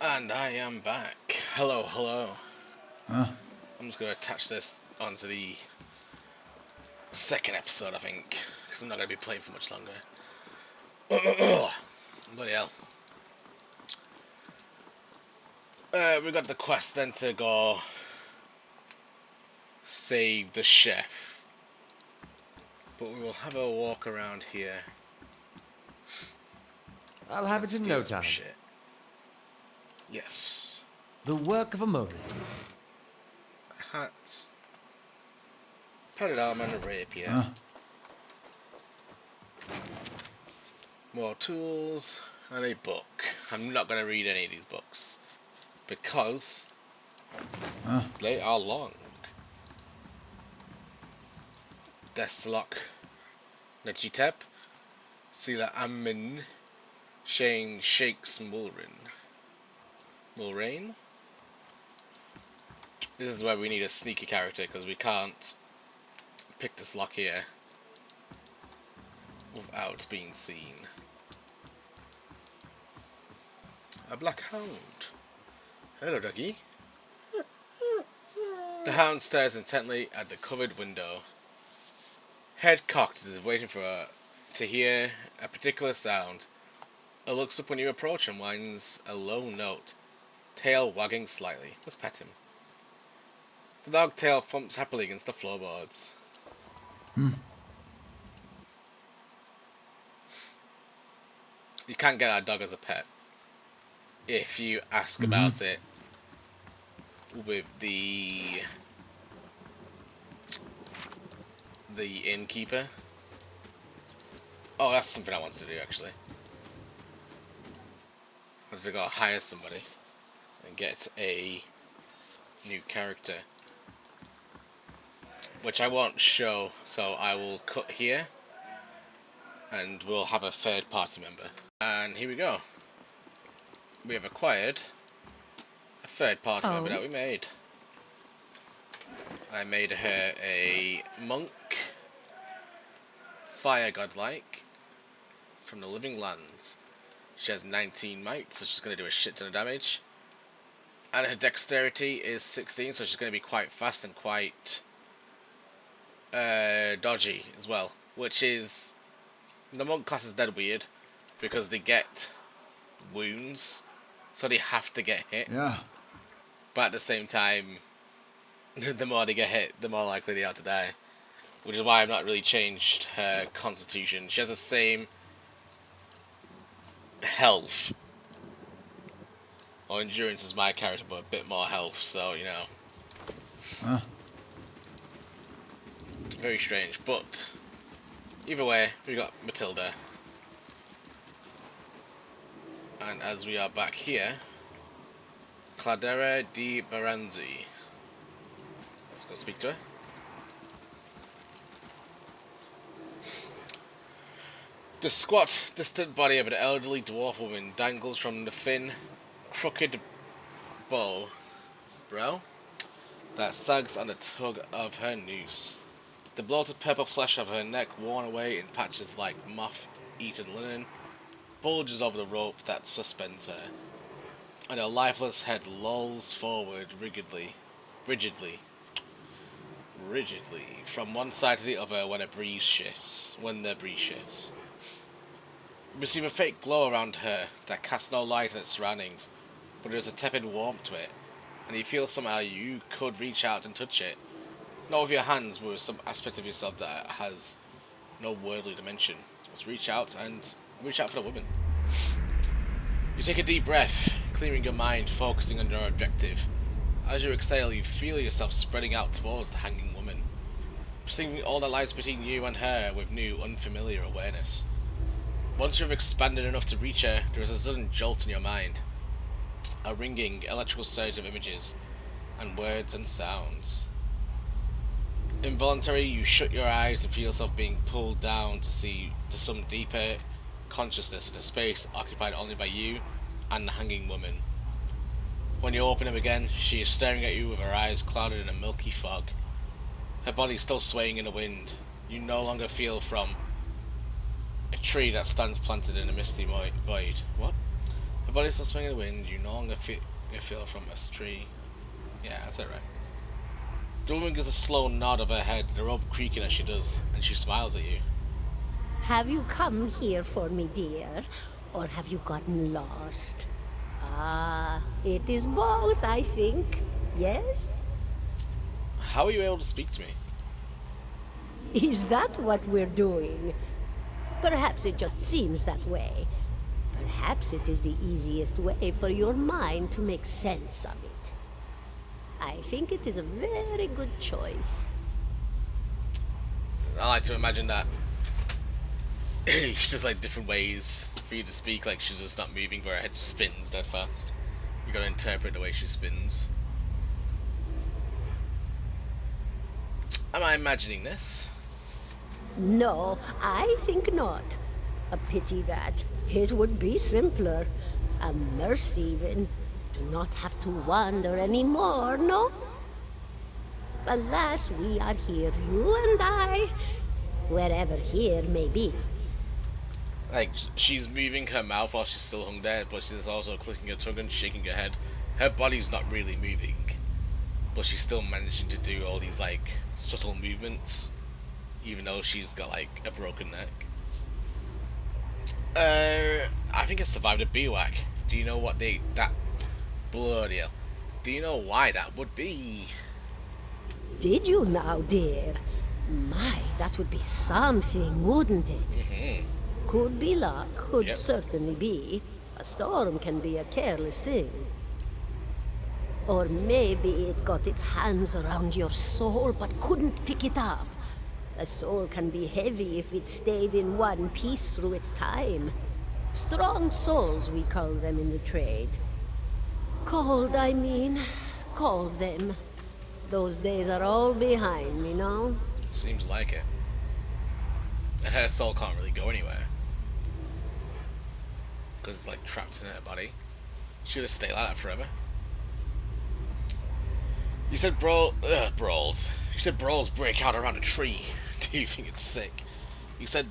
And I am back. Hello, hello. Huh? I'm just going to attach this onto the second episode, I think, because I'm not going to be playing for much longer. Bloody hell. We got the quest then to go save the chef. But we will have a walk around here I'll have and it in steal no some time. shit. Yes. The work of a moment. Hats. Padded armor and a rapier. Huh? More tools and a book. I'm not going to read any of these books because Huh? they are long. Deslok Najitep Sila Amin Shane Shakes Mulrain. This is where we need a sneaky character because we can't pick this lock here without being seen. A black hound. Hello, doggy. The hound stares intently at the covered window. Head cocked as if waiting to hear a particular sound. It looks up when you approach and whines a low note, tail wagging slightly. Let's pet him. The dog tail thumps happily against the floorboards. You can get our dog as a pet if you ask about it with the innkeeper. Oh, that's something I want to do actually. I want to go hire somebody and get a new character, which I won't show, so I will cut here and we'll have a third party member. And here we go. We have acquired a third party member that we made. I made her a monk, fire godlike, from the living lands. She has 19 might, so she's going to do a shit ton of damage. And her dexterity is 16, so she's going to be quite fast and quite dodgy as well. Which is... the monk class is dead weird, because they get wounds, so they have to get hit. Yeah. But at the same time, the more they get hit, the more likely they are to die. Which is why I've not really changed her constitution. She has the same health or endurance as my character, but a bit more health, so, you know. Huh? Very strange, but either way, we got Matilda. And as we are back here, Cladera di Baranzi. Let's go speak to her. The squat, distant body of an elderly dwarf woman dangles from the thin, crooked bow that sags on the tug of her noose. The bloated purple flesh of her neck, worn away in patches like moth-eaten linen, bulges over the rope that suspends her, and her lifeless head lolls forward rigidly from one side to the other when the breeze shifts. You perceive a faint glow around her that casts no light on its surroundings, but there is a tepid warmth to it, and you feel somehow you could reach out and touch it. Not with your hands, but with some aspect of yourself that has no worldly dimension. Just reach out for the woman. You take a deep breath, clearing your mind, focusing on your objective. As you exhale, you feel yourself spreading out towards the hanging woman, perceiving all that lies between you and her with new, unfamiliar awareness. Once you have expanded enough to reach her, there is a sudden jolt in your mind. A ringing, electrical surge of images, and words and sounds. Involuntarily, you shut your eyes and feel yourself being pulled down to some deeper consciousness in a space occupied only by you and the hanging woman. When you open them again, she is staring at you with her eyes clouded in a milky fog. Her body still swaying in the wind. You no longer feel from a tree that stands planted in a misty void. What? Her body still swinging in the wind. You no longer feel from a tree. Yeah, that's it, right. The woman gives a slow nod of her head, the robe creaking as she does, and she smiles at you. Have you come here for me, dear? Or have you gotten lost? Ah, it is both, I think. Yes? How are you able to speak to me? Is that what we're doing? Perhaps it just seems that way. Perhaps it is the easiest way for your mind to make sense of it. I think it is a very good choice. I like to imagine that she does like different ways for you to speak, like she's just not moving, but her head spins that fast. You gotta interpret the way she spins. Am I imagining this? No, I think not. A pity that. It would be simpler. A mercy even. To not have to wander anymore, no? Alas, we are here, you and I. Wherever here may be. Like, she's moving her mouth while she's still hung there, but she's also clicking her tongue and shaking her head. Her body's not really moving, but she's still managing to do all these, like, subtle movements, even though she's got, like, a broken neck. I think I survived a bivouac. Do you know what that... Bloody hell. Do you know why that would be? Did you now, dear? My, that would be something, wouldn't it? Mm-hmm. Could be luck, could Yep. certainly be. A storm can be a careless thing. Or maybe it got its hands around your soul but couldn't pick it up. A soul can be heavy if it stayed in one piece through its time. Strong souls, we call them in the trade. Cold, I mean. Called them. Those days are all behind me, no? Seems like it. And her soul can't really go anywhere, because it's like trapped in her body. She'll just stay like that forever. You said brawls. You said brawls break out around a tree. Do you think it's sick? You said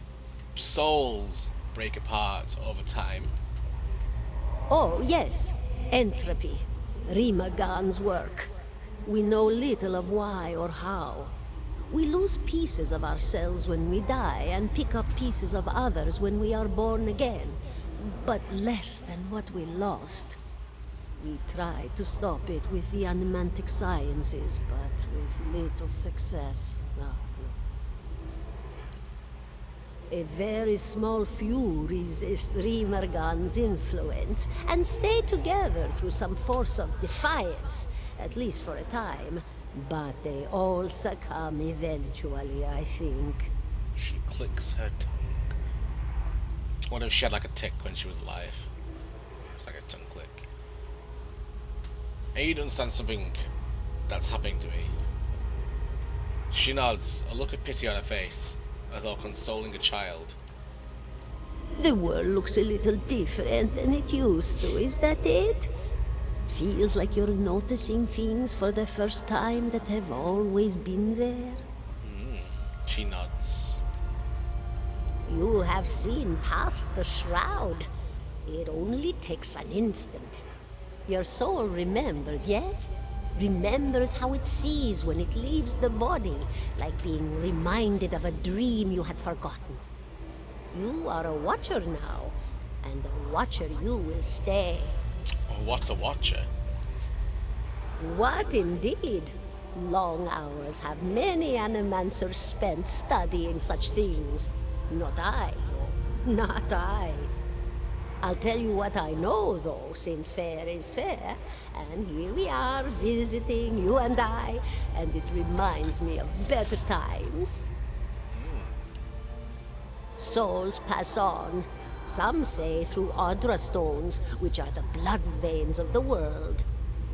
souls break apart over time. Oh, yes. Entropy. Rimagan's work. We know little of why or how. We lose pieces of ourselves when we die and pick up pieces of others when we are born again. But less than what we lost. We tried to stop it with the animantic sciences, but with little success. No. A very small few resist Rimergan's influence and stay together through some force of defiance, at least for a time. But they all succumb eventually, I think. She clicks her tongue. I wonder if she had like a tick when she was alive. It's like a tongue click. And you understand something that's happening to me. She nods, a look of pity on her face, as though consoling a child. The world looks a little different than it used to, is that it? Feels like you're noticing things for the first time that have always been there. She nods. You have seen past the shroud. It only takes an instant. Your soul remembers, yes? Remembers how it sees when it leaves the body, like being reminded of a dream you had forgotten. You are a watcher now, and a watcher you will stay. What's a watcher? What indeed? Long hours have many animancers spent studying such things. Not I, not I. I'll tell you what I know, though, since fair is fair, and here we are visiting, you and I, and it reminds me of better times. Souls pass on. Some say through Audra stones, which are the blood veins of the world.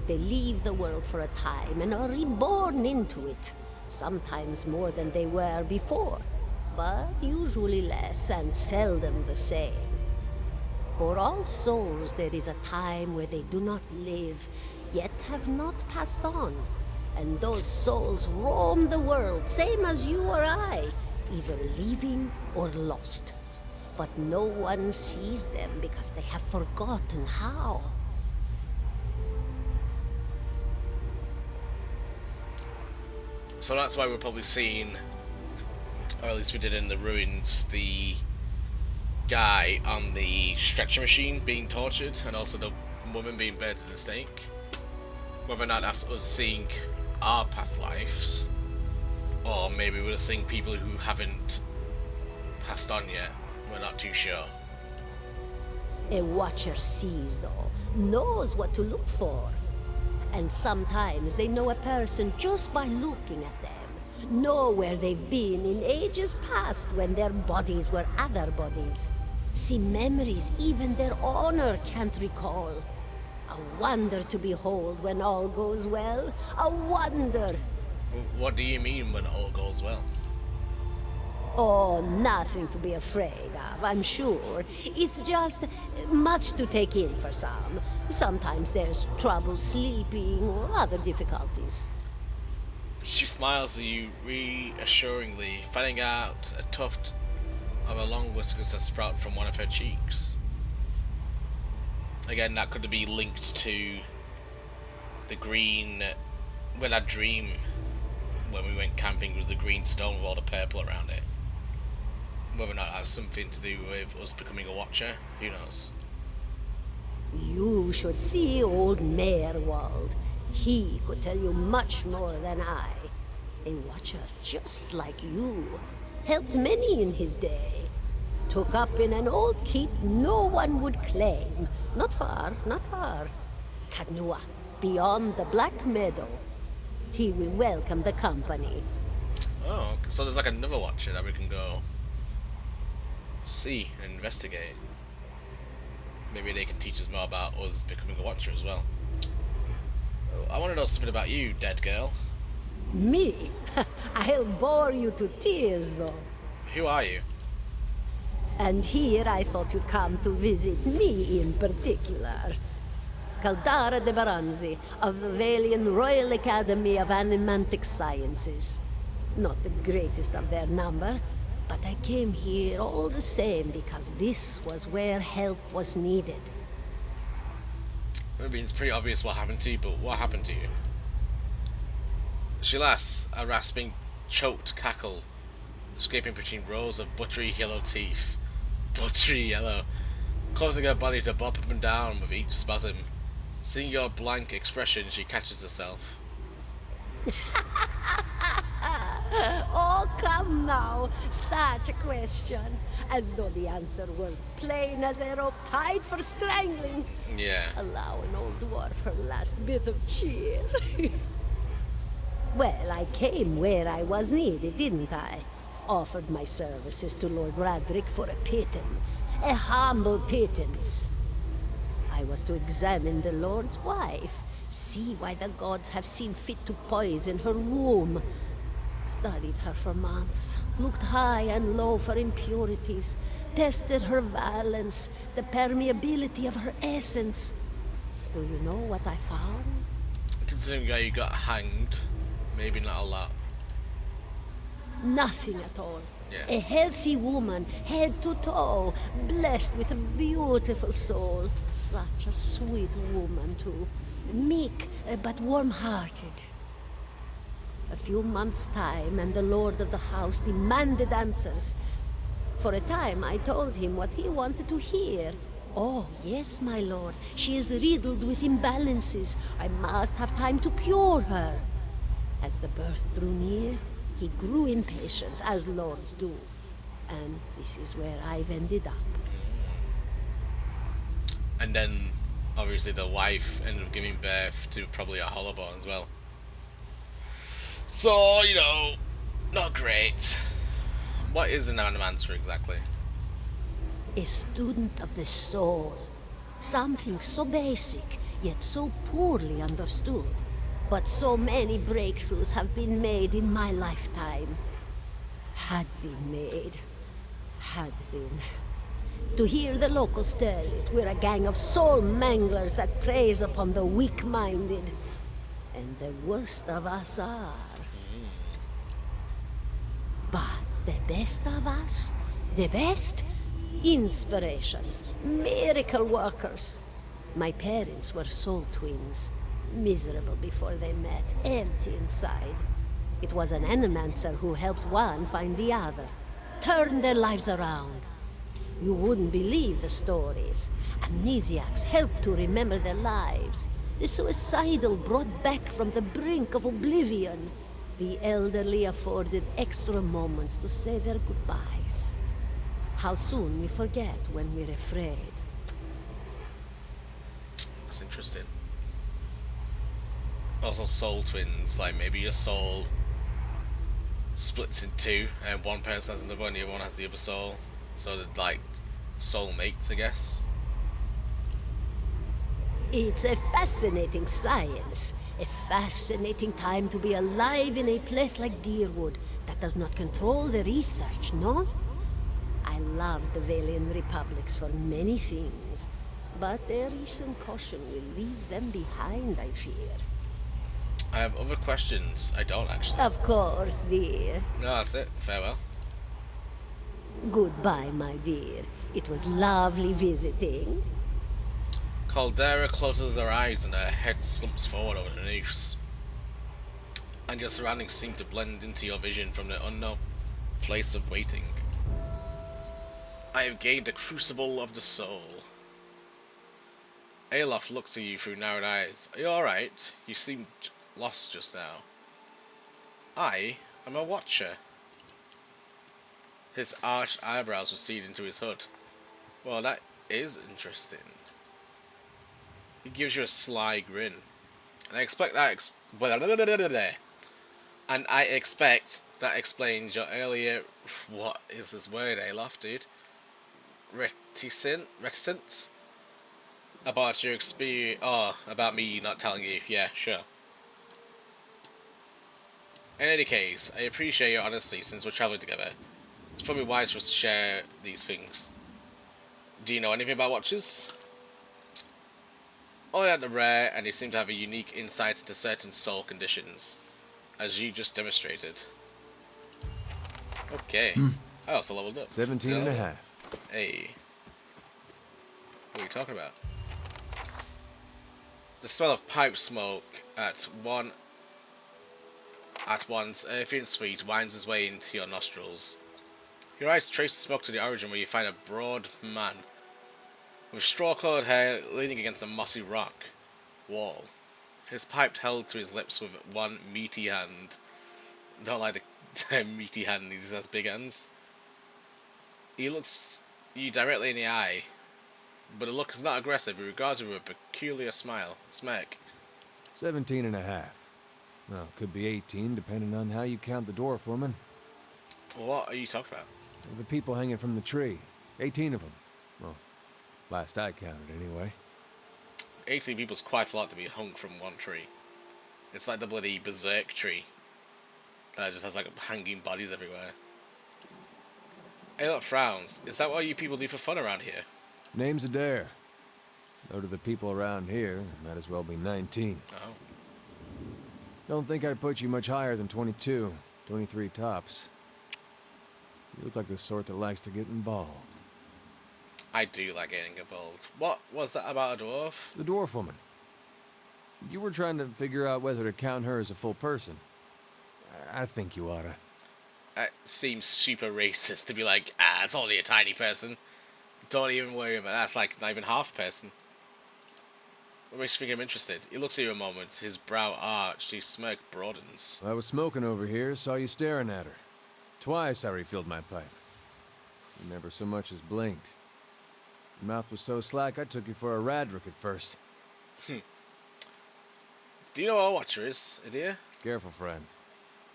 They leave the world for a time and are reborn into it, sometimes more than they were before, but usually less and seldom the same. For all souls there is a time where they do not live, yet have not passed on, and those souls roam the world, same as you or I, either leaving or lost. But no one sees them because they have forgotten how. So that's why we're probably seeing, or at least we did in the ruins, the guy on the stretcher machine being tortured, and also the woman being burned to the stake. Whether or not that's us seeing our past lives, or maybe we're seeing people who haven't passed on yet, we're not too sure. A watcher sees, though, knows what to look for. And sometimes they know a person just by looking at them, know where they've been in ages past when their bodies were other bodies. See memories even their owner can't recall. A wonder to behold when all goes well. A wonder. What do you mean when all goes well? Oh, nothing to be afraid of, I'm sure. It's just much to take in for some. Sometimes there's trouble sleeping or other difficulties. She smiles at you reassuringly, fanning out a tuft of her long whiskers that sprout from one of her cheeks. Again, that could be linked to the green, well, that dream when we went camping was the green stone with all the purple around it. Whether or not that has something to do with us becoming a watcher, who knows? You should see old Merwald. He could tell you much more than I. A watcher just like you. Helped many in his day. Took up in an old keep no one would claim. Not far, not far. Kadnua, beyond the Black Meadow. He will welcome the company. Oh, so there's like another watcher that we can go see and investigate. Maybe they can teach us more about us becoming a watcher as well. I want to know something about you, dead girl. Me? I'll bore you to tears, though. Who are you? And here I thought you'd come to visit me in particular. Caldara de Baranzi, of the Valian Royal Academy of Animantic Sciences. Not the greatest of their number, but I came here all the same because this was where help was needed. I mean, it's pretty obvious what happened to you, but what happened to you? She laughs, a rasping, choked cackle, escaping between rows of buttery yellow teeth. Buttery yellow, causing her body to bop up and down with each spasm. Seeing your blank expression, she catches herself. Oh, come now. Such a question. As though the answer were plain as a rope tied for strangling. Yeah. Allow an old dwarf her last bit of cheer. Well, I came where I was needed, didn't I? Offered my services to Lord Radric for a pittance. A humble pittance. I was to examine the Lord's wife, see why the gods have seen fit to poison her womb. Studied her for months, looked high and low for impurities, tested her valence, the permeability of her essence. Do you know what I found? Considering how you got hanged, maybe not a lot. Nothing at all. Yeah. A healthy woman, head to toe, blessed with a beautiful soul. Such a sweet woman, too. Meek, but warm-hearted. A few months' time, and the lord of the house demanded answers. For a time, I told him what he wanted to hear. Oh, yes, my lord. She is riddled with imbalances. I must have time to cure her. As the birth drew near, he grew impatient, as lords do. And this is where I've ended up. And then, obviously, the wife ended up giving birth to probably a hollowbone as well. So, you know, not great. What is an animancer exactly? A student of the soul. Something so basic, yet so poorly understood. But so many breakthroughs have been made in my lifetime. Had been made. Had been. To hear the locals tell it, we're a gang of soul manglers that preys upon the weak-minded. And the worst of us are. But the best of us, the best, inspirations, miracle workers. My parents were soul twins, miserable before they met, empty inside. It was an animancer who helped one find the other, turned their lives around. You wouldn't believe the stories. Amnesiacs helped to remember their lives. The suicidal brought back from the brink of oblivion. The elderly afforded extra moments to say their goodbyes. How soon we forget when we're afraid. That's interesting. Also, soul twins, like maybe your soul splits in two, and one person has another one, and the other one has the other soul. So they're like soul mates, I guess. It's a fascinating science. A fascinating time to be alive in a place like Deerwood that does not control the research, no? I love the Valian Republics for many things, but their recent caution will leave them behind, I fear. I have other questions. I don't actually. Of course, dear. No, that's it. Farewell. Goodbye, my dear. It was lovely visiting. Caldera closes her eyes and her head slumps forward over the noose. And your surroundings seem to blend into your vision from the unknown place of waiting. I have gained the crucible of the soul. Alof looks at you through narrowed eyes. Are you alright? You seemed lost just now. I am a watcher. His arched eyebrows recede into his hood. Well, that is interesting. He gives you a sly grin. And I expect that explains your earlier, what is this word, Alof, dude? Reticence? About your experience, about me not telling you, yeah, sure. In any case, I appreciate your honesty since we're traveling together. It's probably wise for us to share these things. Do you know anything about watchers? Only at the rare, and they seem to have a unique insight into certain soul conditions, as you just demonstrated. Okay. I also leveled up. 17 and a half. Hey. What are you talking about? The smell of pipe smoke at once earthy and sweet winds its way into your nostrils. Your eyes trace the smoke to the origin where you find a broad man with straw-coloured hair leaning against a mossy rock wall. His pipe held to his lips with one meaty hand. Don't like the term meaty hand, he just has big hands. He looks you directly in the eye, but the look is not aggressive. He regards you with a peculiar smirk. 17 and a half. Well, could be 18, depending on how you count the dwarf woman. What are you talking about? The people hanging from the tree. 18 of them. Well, last I counted, anyway. 18 people's quite a lot to be hung from one tree. It's like the bloody berserk tree. That just has like hanging bodies everywhere. Ayla frowns. Is that what you people do for fun around here? Name's Adair. Though to the people around here, might as well be 19. Oh. Don't think I'd put you much higher than 22, 23 tops. You look like the sort that likes to get involved. I do like getting involved. What was that about a dwarf? The dwarf woman. You were trying to figure out whether to count her as a full person. I think you oughta. It seems super racist to be like, it's only a tiny person. Don't even worry about that. That's like not even half a person. What makes you think I'm interested? He looks at you a moment, his brow arched, his smirk broadens. I was smoking over here, saw you staring at her. Twice I refilled my pipe. You never so much as blinked. Your mouth was so slack I took you for a radrick at first. Do you know what a watcher is, Adir? Careful, friend.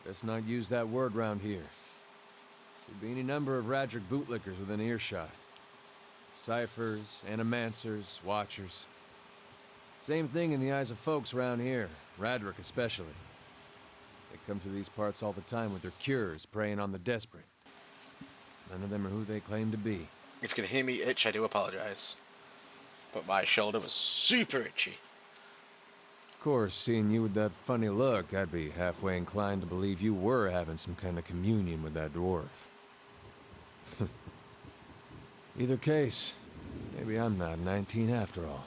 Let's not use that word round here. There'd be any number of radrick bootlickers within earshot. Ciphers, animancers, watchers. Same thing in the eyes of folks around here, radrick especially. They come to these parts all the time with their cures, preying on the desperate. None of them are who they claim to be. If you can hear me itch, I do apologize. But my shoulder was super itchy. Of course, seeing you with that funny look, I'd be halfway inclined to believe you were having some kind of communion with that dwarf. Either case, maybe I'm not 19 after all.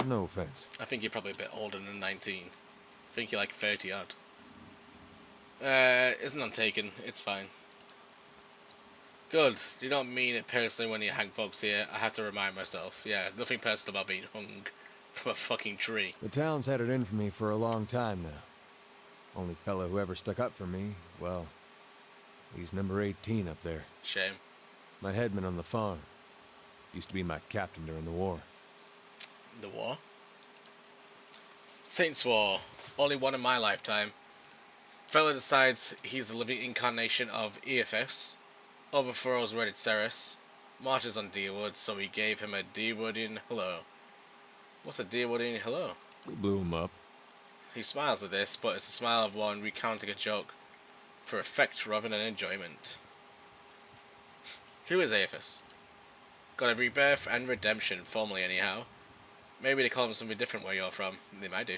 No offense. I think you're probably a bit older than 19. I think you're like 30 odd. Isn't untaken. It's fine. Good. You don't mean it personally when you hang folks here. I have to remind myself. Yeah, nothing personal about being hung from a fucking tree. The town's had it in for me for a long time now. Only fella who ever stuck up for me, well, he's number 18 up there. Shame. My headman on the farm. Used to be my captain during the war. The war? Saints War. Only one in my lifetime. Fella decides he's the living incarnation of Eothas, overthrows Reddit Ceres, marches on Deerwood, so we gave him a Deerwoodian hello. What's a Deerwoodian hello? We blew him up. He smiles at this, but it's a smile of one recounting a joke for effect rather than enjoyment. Who is Eothas? Got a rebirth and redemption, formally anyhow. Maybe they call him something different where you're from. They might do.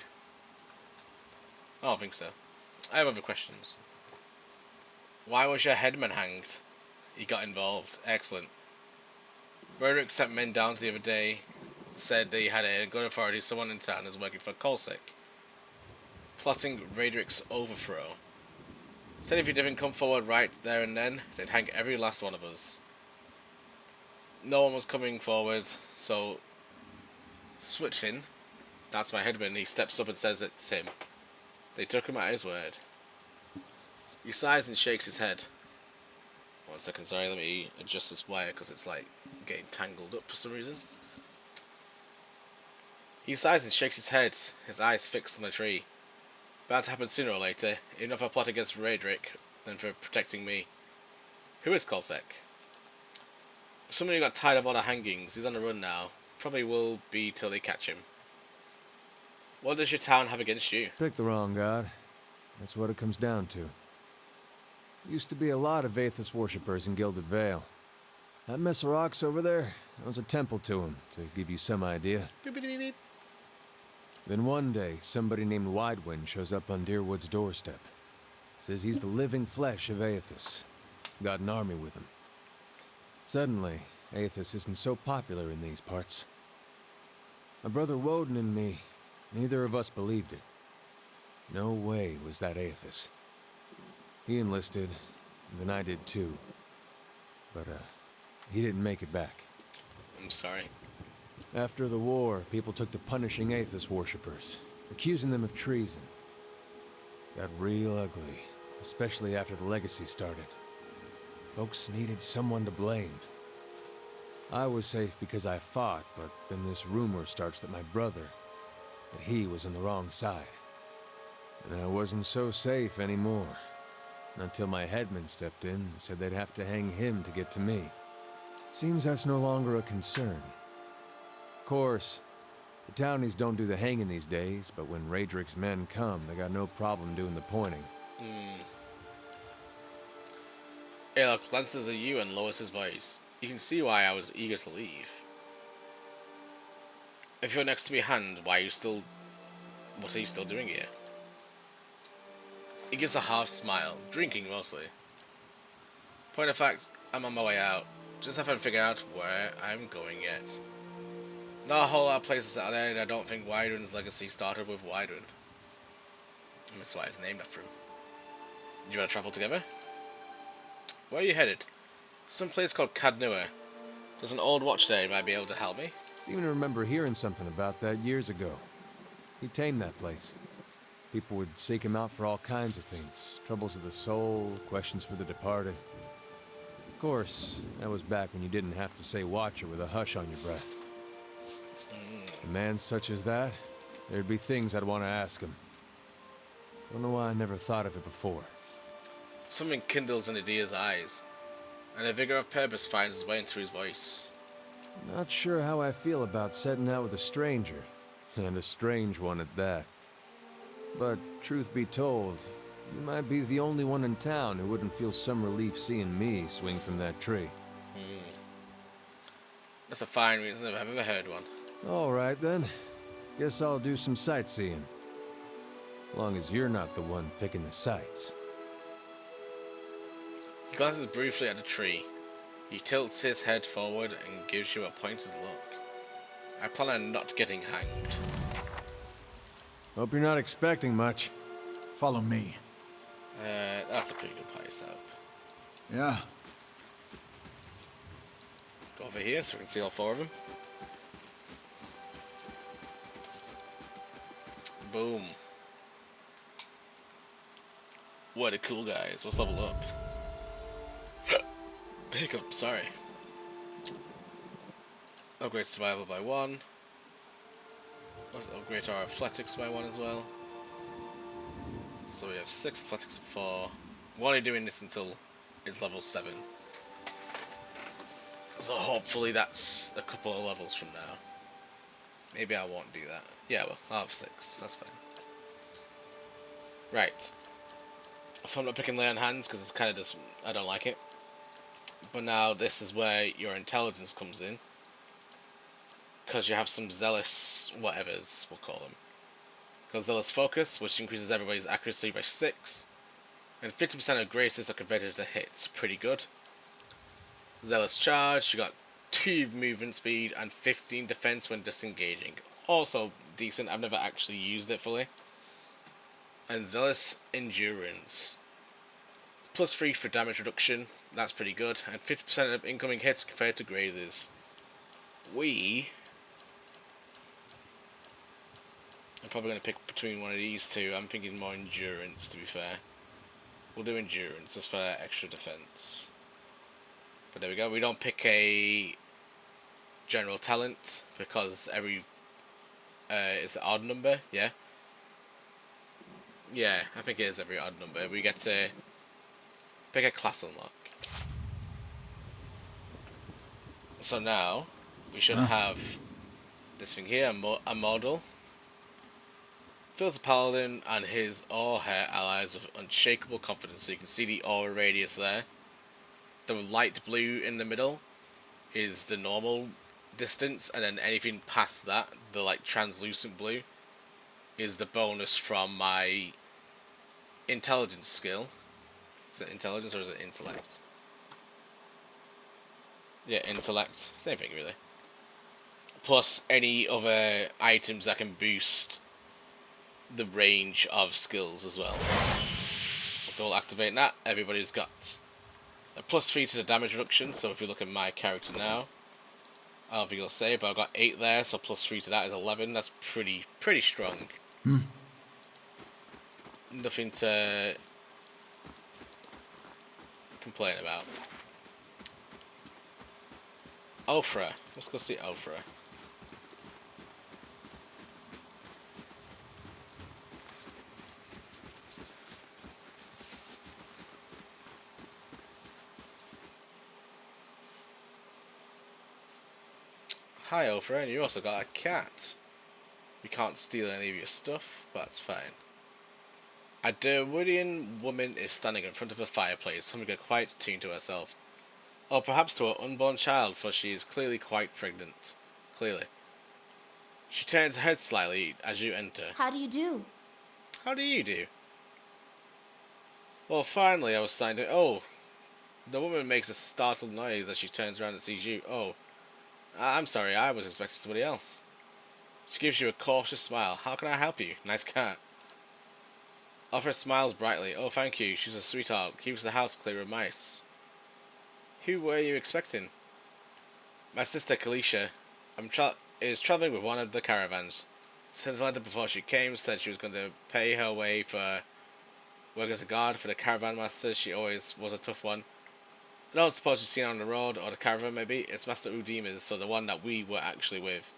I don't think so. I have other questions. Why was your headman hanged? He got involved. Excellent. Roderick sent men down the other day. Said they had a good authority someone in town is working for Colsick. Plotting Roderick's overthrow. Said if he didn't come forward right there and then, they'd hang every last one of us. No one was coming forward, so Switchfin, that's my headman, he steps up and says it's him. They took him at his word. He sighs and shakes his head. 1 second, sorry, let me adjust this wire because it's like getting tangled up for some reason. He sighs and shakes his head, his eyes fixed on the tree. Bound to happen sooner or later, even if I plot against Roderick than for protecting me. Who is Colsec? Somebody who got tired of all the hangings. He's on the run now. Probably will be till they catch him. What does your town have against you? Pick the wrong god. That's what it comes down to. Used to be a lot of Aethys worshippers in Gilded Vale. That mess of rocks over there, that was a temple to him, to give you some idea. Beep, beep, beep, beep. Then one day, somebody named Widewind shows up on Deerwood's doorstep. Says he's the living flesh of Aethys. Got an army with him. Suddenly, Aethys isn't so popular in these parts. My brother Woden and me, neither of us believed it. No way was that Aethys. He enlisted, and then I did too. But, he didn't make it back. I'm sorry. After the war, people took to punishing Aethys worshippers, accusing them of treason. Got real ugly, especially after the legacy started. Folks needed someone to blame. I was safe because I fought, but then this rumor starts that my brother, that he was on the wrong side. And I wasn't so safe anymore. Until my headman stepped in and said they'd have to hang him to get to me. Seems that's no longer a concern. Of course, the townies don't do the hanging these days, but when Raedric's men come, they got no problem doing the pointing. Aelok glances at you and lowers his voice. You can see why I was eager to leave. If you're next to me hand, why are you still... What are you still doing here? He gives a half smile, drinking mostly. Point of fact, I'm on my way out. Just haven't figured out where I'm going yet. Not a whole lot of places out there, and I don't think Wydrun's legacy started with Wydrun. That's why it's named after him. Do you want to travel together? Where are you headed? Some place called Cadnua. There's an old watch there, you might be able to help me. Seem to remember hearing something about that years ago. He tamed that place. People would seek him out for all kinds of things. Troubles of the soul, questions for the departed. Of course, that was back when you didn't have to say Watcher with a hush on your breath. A man such as that, there'd be things I'd want to ask him. Don't know why I never thought of it before. Something kindles in Adea's eyes, and a vigor of purpose finds its way into his voice. Not sure how I feel about setting out with a stranger, and a strange one at that. But, truth be told, you might be the only one in town who wouldn't feel some relief seeing me swing from that tree. That's a fine reason if I've ever heard one. Alright then. Guess I'll do some sightseeing. Long as you're not the one picking the sights. He glances briefly at the tree. He tilts his head forward and gives you a pointed look. I plan on not getting hanged. Hope you're not expecting much. Follow me. That's a pretty good pie setup. Yeah. Go over here so we can see all 4 of them. Boom. What a cool guys. Let's level up. Hiccup, sorry. Upgrade survival by 1. Let's upgrade our athletics by 1 as well. So we have 6 athletics and 4. We're only doing this until it's level 7. So hopefully that's a couple of levels from now. Maybe I won't do that. Yeah, well, I'll have 6. That's fine. Right. So I'm not picking lay on hands because it's kind of just... I don't like it. But now this is where your intelligence comes in. Because you have some zealous whatevers, we'll call them. Because zealous focus, which increases everybody's accuracy by 6. And 50% of graces are converted to hits. Pretty good. Zealous charge, you got 2 movement speed and 15 defense when disengaging. Also decent, I've never actually used it fully. And zealous endurance. +3 for damage reduction, that's pretty good. And 50% of incoming hits converted to grazes. I'm probably going to pick between one of these two. I'm thinking more endurance, to be fair. We'll do endurance just for extra defense. But there we go. We don't pick a general talent because every is it odd number? Yeah. Yeah, I think it is every odd number. We get to pick a class unlock. So now we should have this thing here, a model. Fills the paladin and his or her allies with unshakable confidence. So you can see the aura radius there. The light blue in the middle is the normal distance, and then anything past that, the like translucent blue, is the bonus from my intelligence skill. Is it intelligence or is it intellect? Yeah, intellect. Same thing really. Plus any other items that can boost the range of skills as well. So we'll activate that. Everybody's got a +3 to the damage reduction. So if you look at my character now, I don't think you'll say, but I've got 8 there, so +3 to that is 11. That's pretty strong. Nothing to complain about. Ulfra. Let's go see Ulfra. Hi Ulfra, and you also got a cat. We can't steal any of your stuff, but that's fine. A Derwoodian woman is standing in front of a fireplace, humming a quiet tune to herself. Or perhaps to her unborn child, for she is clearly quite pregnant. Clearly. She turns her head slightly as you enter. How do you do? How do you do? Well, finally I was starting to... Oh. The woman makes a startled noise as she turns around and sees you. Oh. I'm sorry, I was expecting somebody else. She gives you a cautious smile. How can I help you? Nice cat. Ulfra smiles brightly. Oh, thank you. She's a sweetheart. Keeps the house clear of mice. Who were you expecting? My sister, Kalisha, is traveling with one of the caravans. Sent a letter before she came, said she was going to pay her way for work as a guard for the caravan master. She always was a tough one. I don't suppose you've seen her on the road, or the caravan maybe. It's Master Udima's, so the one that we were actually with.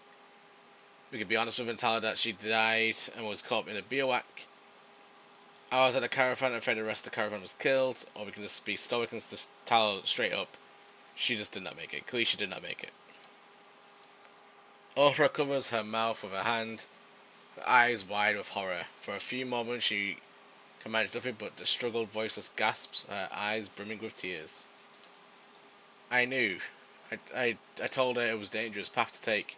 We could be honest with her and tell her that she died and was caught in a bivouac. I was at the caravan and afraid the rest of the caravan was killed, or we can just be stoic and just tell her straight up. She just did not make it. Kalisha did not make it. Ulfra covers her mouth with her hand, her eyes wide with horror. For a few moments she can manage nothing but the struggled voiceless gasps, her eyes brimming with tears. I knew. I told her it was a dangerous path to take.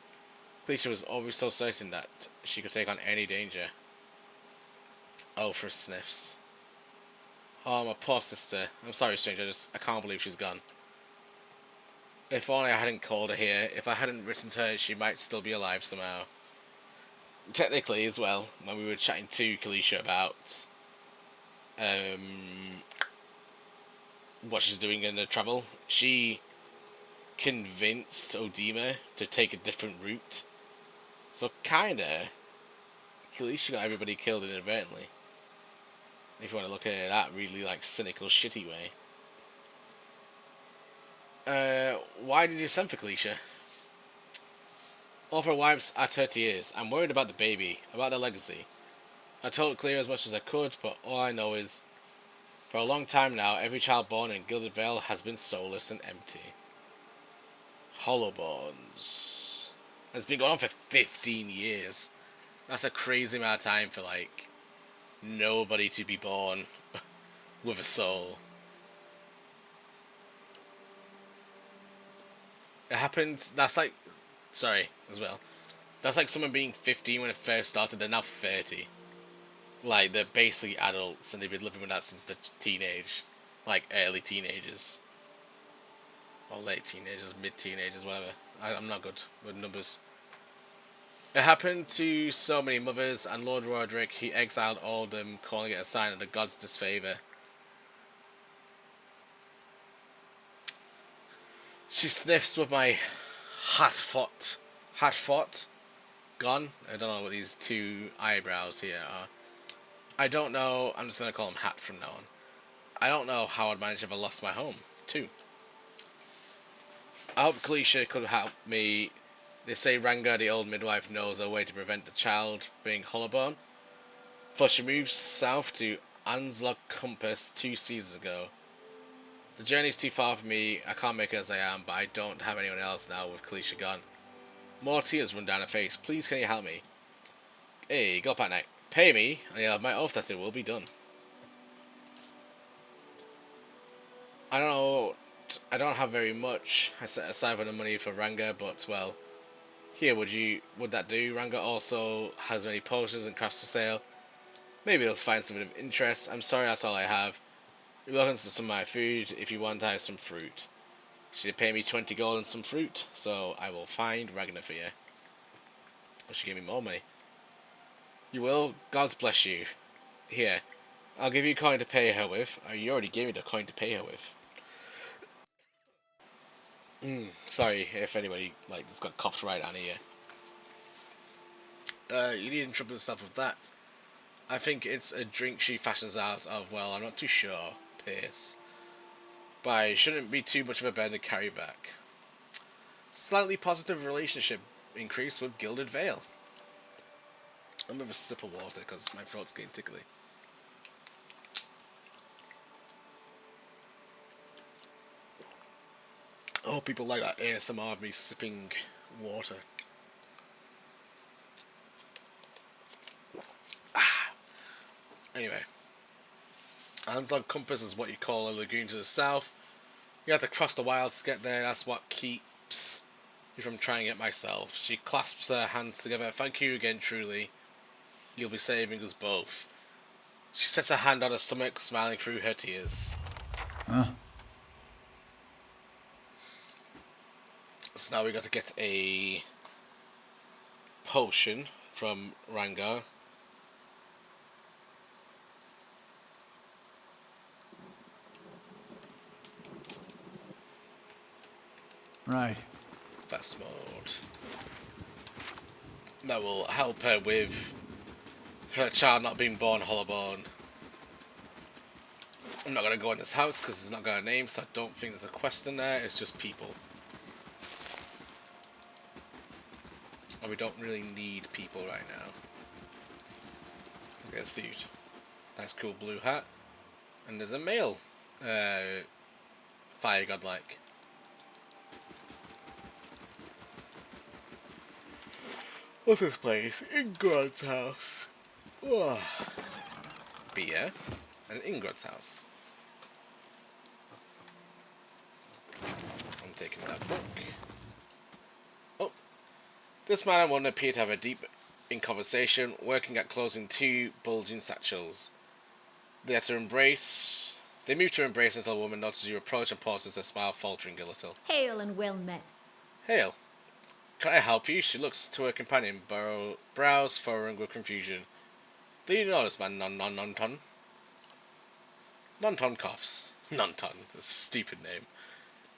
Kalisha was always so certain that she could take on any danger. Ulfra sniffs. Oh, my poor sister. I'm sorry, stranger. I can't believe she's gone. If only I hadn't called her here. If I hadn't written to her, she might still be alive somehow. Technically, as well, when we were chatting to Kalisha about what she's doing in the travel, she convinced Odima to take a different route. So kinda, Kalisha got everybody killed inadvertently. If you want to look at it that really like cynical, shitty way. Why did you send for Kalisha? All for wipes at her tears. I'm worried about the baby, about the legacy. I told Clear as much as I could, but all I know is, for a long time now, every child born in Gilded Vale has been soulless and empty. Hollowborns. It's been going on for 15 years. That's a crazy amount of time for, like, nobody to be born with a soul. It happened, that's like, sorry, as well. That's like someone being 15 when it first started, they're now 30. Like, they're basically adults, and they've been living with that since the teenage. Like, early teenagers. Or late teenagers, mid-teenagers, whatever. I'm not good with numbers. It happened to so many mothers, and Lord Roderick, he exiled all of them, calling it a sign of the gods' disfavour. She sniffs with my hat-fought gun. I don't know what these two eyebrows here are. I don't know, I'm just going to call him Hat from now on. I don't know how I'd manage if I lost my home, too. I hope Kalisha could help me. They say Ranga, the old midwife, knows a way to prevent the child being hollowborn. For she moved south to Anslock Compass 2 seasons ago. The journey's too far for me, I can't make it as I am, but I don't have anyone else now with Kalisha gone. More tears run down her face. Please, can you help me? Hey, go Patnak. Pay me, and you'll have my oath that it will be done. I don't know, I don't have very much. I set aside for the money for Ranga, but, well, here, would that do? Ranga also has many potions and crafts for sale. Maybe he'll find something of interest. I'm sorry, that's all I have. You're welcome to some of my food. If you want, I have some fruit. She did pay me 20 gold and some fruit, so I will find Ragnar for you. Oh, she gave me more money. You will? God's bless you. Here, I'll give you a coin to pay her with. Oh, you already gave me the coin to pay her with. Sorry if anybody, like, just got coughed right on here. You needn't trouble yourself with that. I think it's a drink she fashions out of, well, I'm not too sure, Pierce. But I shouldn't be too much of a burden to carry back. Slightly positive relationship increase with Gilded Vale. I'm gonna have a sip of water because my throat's getting tickly. Oh, people like that ASMR of me sipping water. Anyway, Anslock Compass is what you call a lagoon to the south. You have to cross the wilds to get there. That's what keeps me from trying it myself. She clasps her hands together. Thank you again, truly. You'll be saving us both. She sets her hand on her stomach, smiling through her tears. Huh? So now we got to get a potion from Rangar. Right. Fast mode. That will help her with her child not being born hollowborn. I'm not going to go in this house because it's not got a name, so I don't think there's a quest in there. It's just people. And we don't really need people right now. Look at this dude. Nice cool blue hat. And there's a male fire godlike. What's this place? Ingrod's house. Oh. Beer and Ingrod's house. I'm taking that book. Oh. This man and woman appear to have a deep in conversation, working at closing two bulging satchels. They have to embrace They move to embrace the little woman, notices you approach and pauses her smile, faltering a little. Hail and well met. Hail. Can I help you? She looks to her companion, brows furrowing with confusion. Do you know this man, Nonton? Nonton coughs. Nonton. That's a stupid name.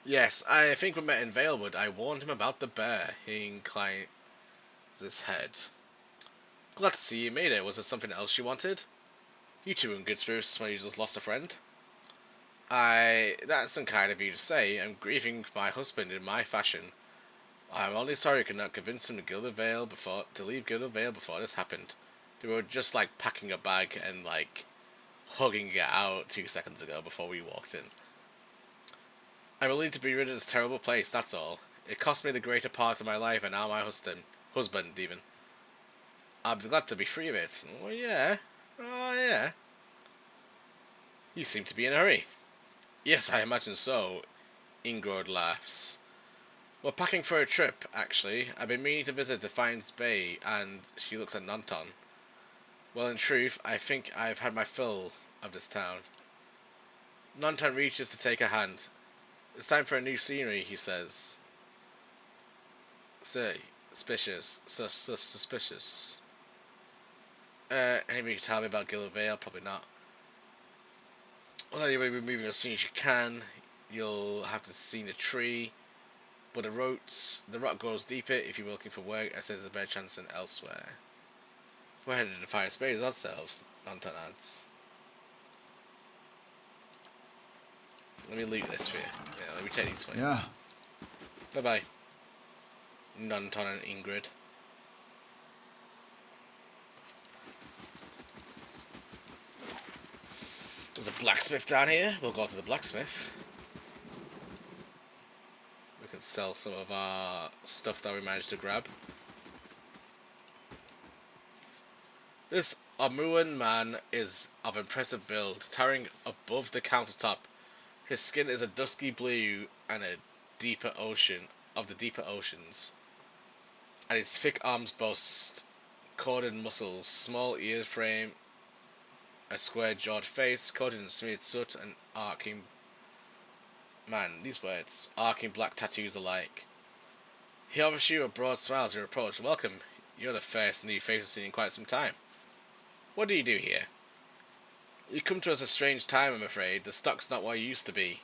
Yes, I think we met in Valewood. I warned him about the bear. He inclines his head. Glad to see you made it. Was there something else you wanted? You two were in good spirits when you just lost a friend. That's unkind of you to say. I'm grieving for my husband in my fashion. I'm only sorry I could not convince him to leave Gilded Vale before this happened. They were just like packing a bag and like hugging it out 2 seconds ago before we walked in. I'm relieved to be rid of this terrible place, that's all. It cost me the greater part of my life and now my husband even. I'm glad to be free of it. Oh yeah. Oh yeah. You seem to be in a hurry. Yes, I imagine so. Ingrid laughs. We're packing for a trip, actually. I've been meaning to visit Defiance Bay, and she looks at Nonton. Well, in truth, I think I've had my fill of this town. Nonton reaches to take her hand. It's time for a new scenery, he says. Suspicious. Suspicious. Anybody can tell me about Gilded Vale? Probably not. Well, anyway, we're moving as soon as you can. You'll have to see the tree. But the rock goes deeper if you're looking for work, as there's a better chance than elsewhere. We're headed to Defiance Bay ourselves, Nonton adds. Let me loot this for you. Yeah, let me take these for you. Yeah. Bye-bye. Nonton and Ingrid. There's a blacksmith down here. We'll go to the blacksmith. We can sell some of our stuff that we managed to grab. This Amuan man is of impressive build, towering above the countertop. His skin is a dusky blue and a deeper oceans. And his thick arms boast corded muscles, small ear frame, a square-jawed face, coated in smeared soot, and arcing... Man, these words. Arcing black tattoos alike. He offers you a broad smile as you approach. Welcome. You're the first new face I've seen in quite some time. What do you do here? You come to us a strange time, I'm afraid. The stock's not what it used to be.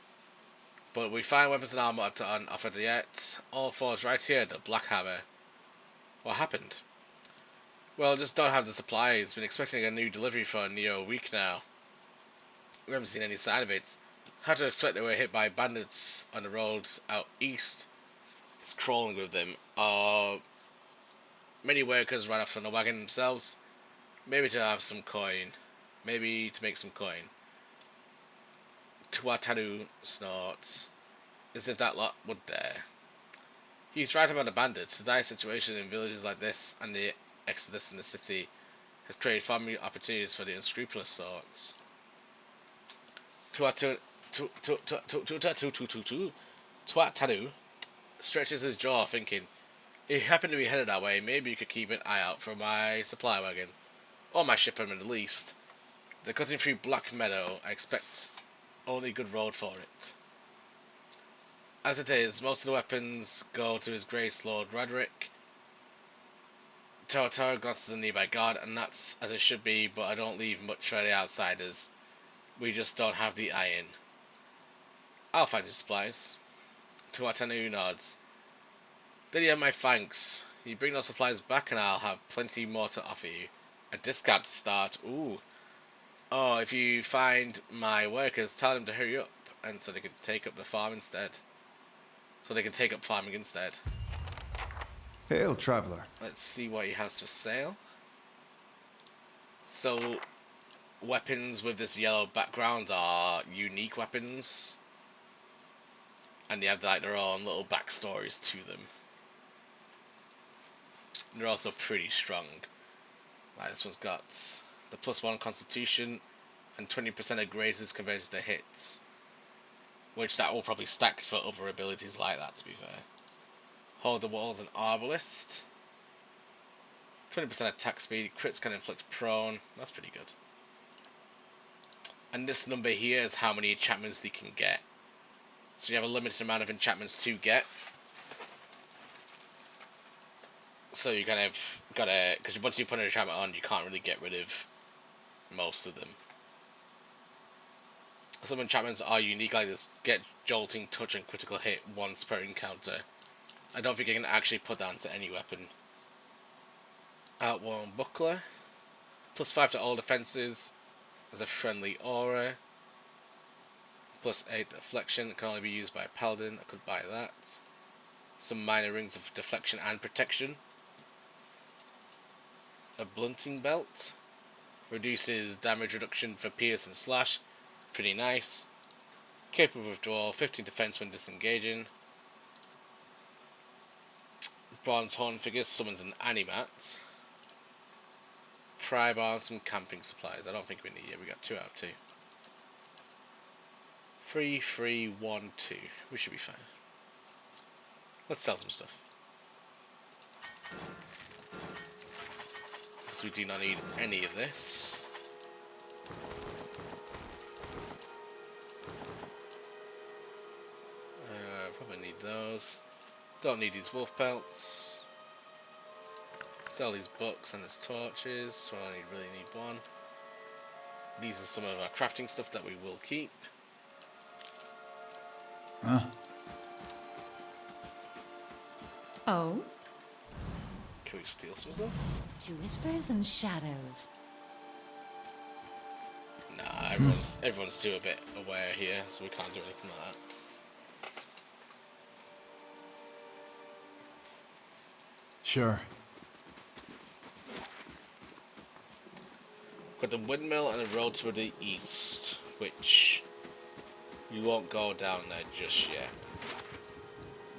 But we find weapons and armor on offer yet. All forged right here at the Black Hammer. What happened? Well, just don't have the supplies. Been expecting a new delivery for near a week now. We haven't seen any sign of it. Had to expect they were hit by bandits on the road out east. It's crawling with them. Many workers ran off from the wagon themselves. Maybe to have some coin. Maybe to make some coin. Tuatanu snorts, as if that lot would dare. He's right about the bandits. The dire situation in villages like this and the exodus in the city has created far more opportunities for the unscrupulous sorts. Tuatanu stretches his jaw, thinking, if you happen to be headed that way, maybe you could keep an eye out for my supply wagon. Or my shipment at least. They're cutting through Black Meadow. I expect only good road for it. As it is, most of the weapons go to His Grace Lord Roderick. Tara glances a nearby guard, and that's as it should be, but I don't leave much for the outsiders. We just don't have the iron. I'll find your supplies. Tuatanu nods. Then you have my thanks. You bring those supplies back and I'll have plenty more to offer you. A discount to start. Ooh. Oh, if you find my workers, tell them to hurry up, and so they can take up the farm instead. So they can take up farming instead. Hail, traveler. Let's see what he has for sale. So, weapons with this yellow background are unique weapons. And they have like their own little backstories to them. They're also pretty strong. Like this one's got the +1 constitution and 20% of grazes converted to hits. Which that will probably stack for other abilities like that, to be fair. Hold the walls and arbalist. 20% attack speed, crits can inflict prone. That's pretty good. And this number here is how many enchantments you can get. So you have a limited amount of enchantments to get. So you kind of gotta, because once you put an enchantment on, you can't really get rid of most of them. Some enchantments are unique, like this: get jolting, touch, and critical hit once per encounter. I don't think you can actually put that into any weapon. Outworn Buckler, +5 to all defenses, as a friendly aura. +8 deflection, can only be used by a paladin. I could buy that. Some minor rings of deflection and protection. A blunting belt, reduces damage reduction for pierce and slash, pretty nice. Capable of withdrawal, 15 defense when disengaging. Bronze horn figure, summons an animat. Pry bar, some camping supplies. I don't think we need it. We got 2 out of 2. 3, 3, 1, 2. We should be fine. Let's sell some stuff. So we do not need any of this. Probably need those. Don't need these wolf pelts. Sell these books and his torches. So I only really need one. These are some of our crafting stuff that we will keep. Huh? Oh? Can we steal some stuff? To whispers and shadows. Nah, everyone's too a bit aware here, so we can't do anything like that. Sure. Got the windmill and the road to the east, which you won't go down there just yet.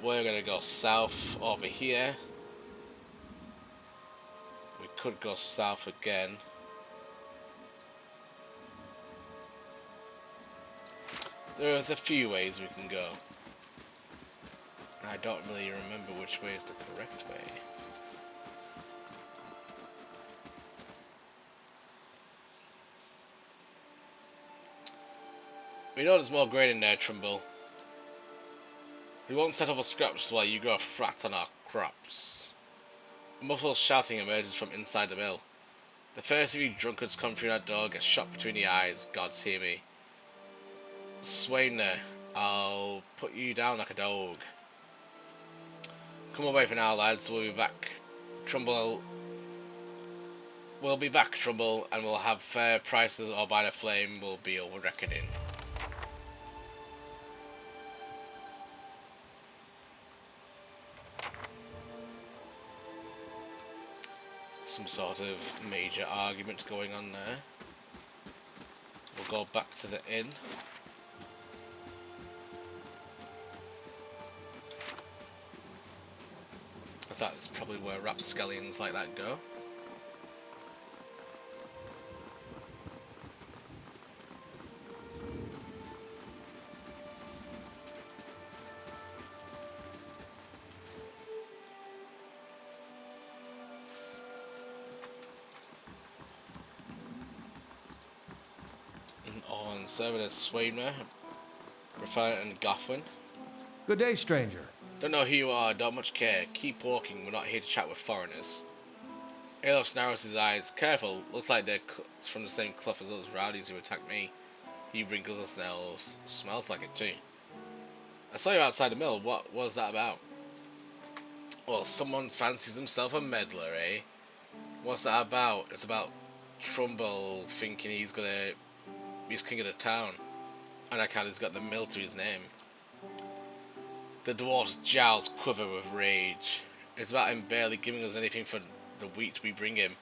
We're gonna go south over here. We could go south again. There's a few ways we can go. I don't really remember which way is the correct way. We know there's more grain in there, Trumbull. We won't settle for scraps while you grow fat on our crops. A muffled shouting emerges from inside the mill. The first of you drunkards come through that door, get shot between the eyes. Gods hear me. Swainer, I'll put you down like a dog. Come away for now, lads. We'll be back. Trumbull. We'll be back, Trumbull, and we'll have fair prices, or by the flame will be over reckoning. Some sort of major argument going on there. We'll go back to the inn. As that's probably where rapscallions like that go. On serving as Swainer, Refiner and Gothwin. Good day, stranger. Don't know who you are, don't much care. Keep walking, we're not here to chat with foreigners. Aelos narrows his eyes. Careful, looks like they're cut from the same cloth as those rowdies who attacked me. He wrinkles his nails. Smells like it too. I saw you outside the mill. What was that about? Well, someone fancies himself a meddler, eh? What's that about? It's about Trumbull thinking he's king of the town. And I can't, he's got the mill to his name. The dwarf's jowls quiver with rage. It's about him barely giving us anything for the wheat we bring him,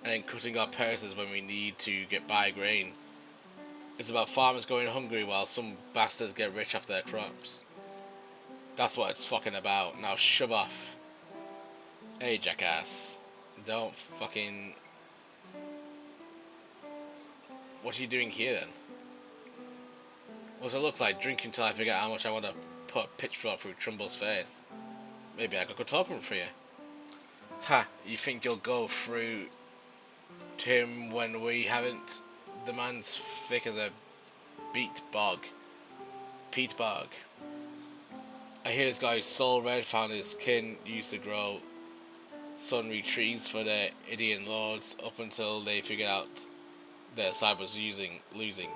and then cutting our purses when we need to get by grain. It's about farmers going hungry while some bastards get rich off their crops. That's what it's fucking about. Now shove off. Hey, jackass. Don't fucking... What are you doing here then? What does it look like? Drinking till I figure out how much I want to put a pitchfork through Trumbull's face. Maybe I could go talking for you. Ha! You think you'll go through to him when we haven't The man's thick as a peat bog. I hear this guy's soul red, found his kin used to grow sunry trees for their Idian lords up until they figured out their side was losing.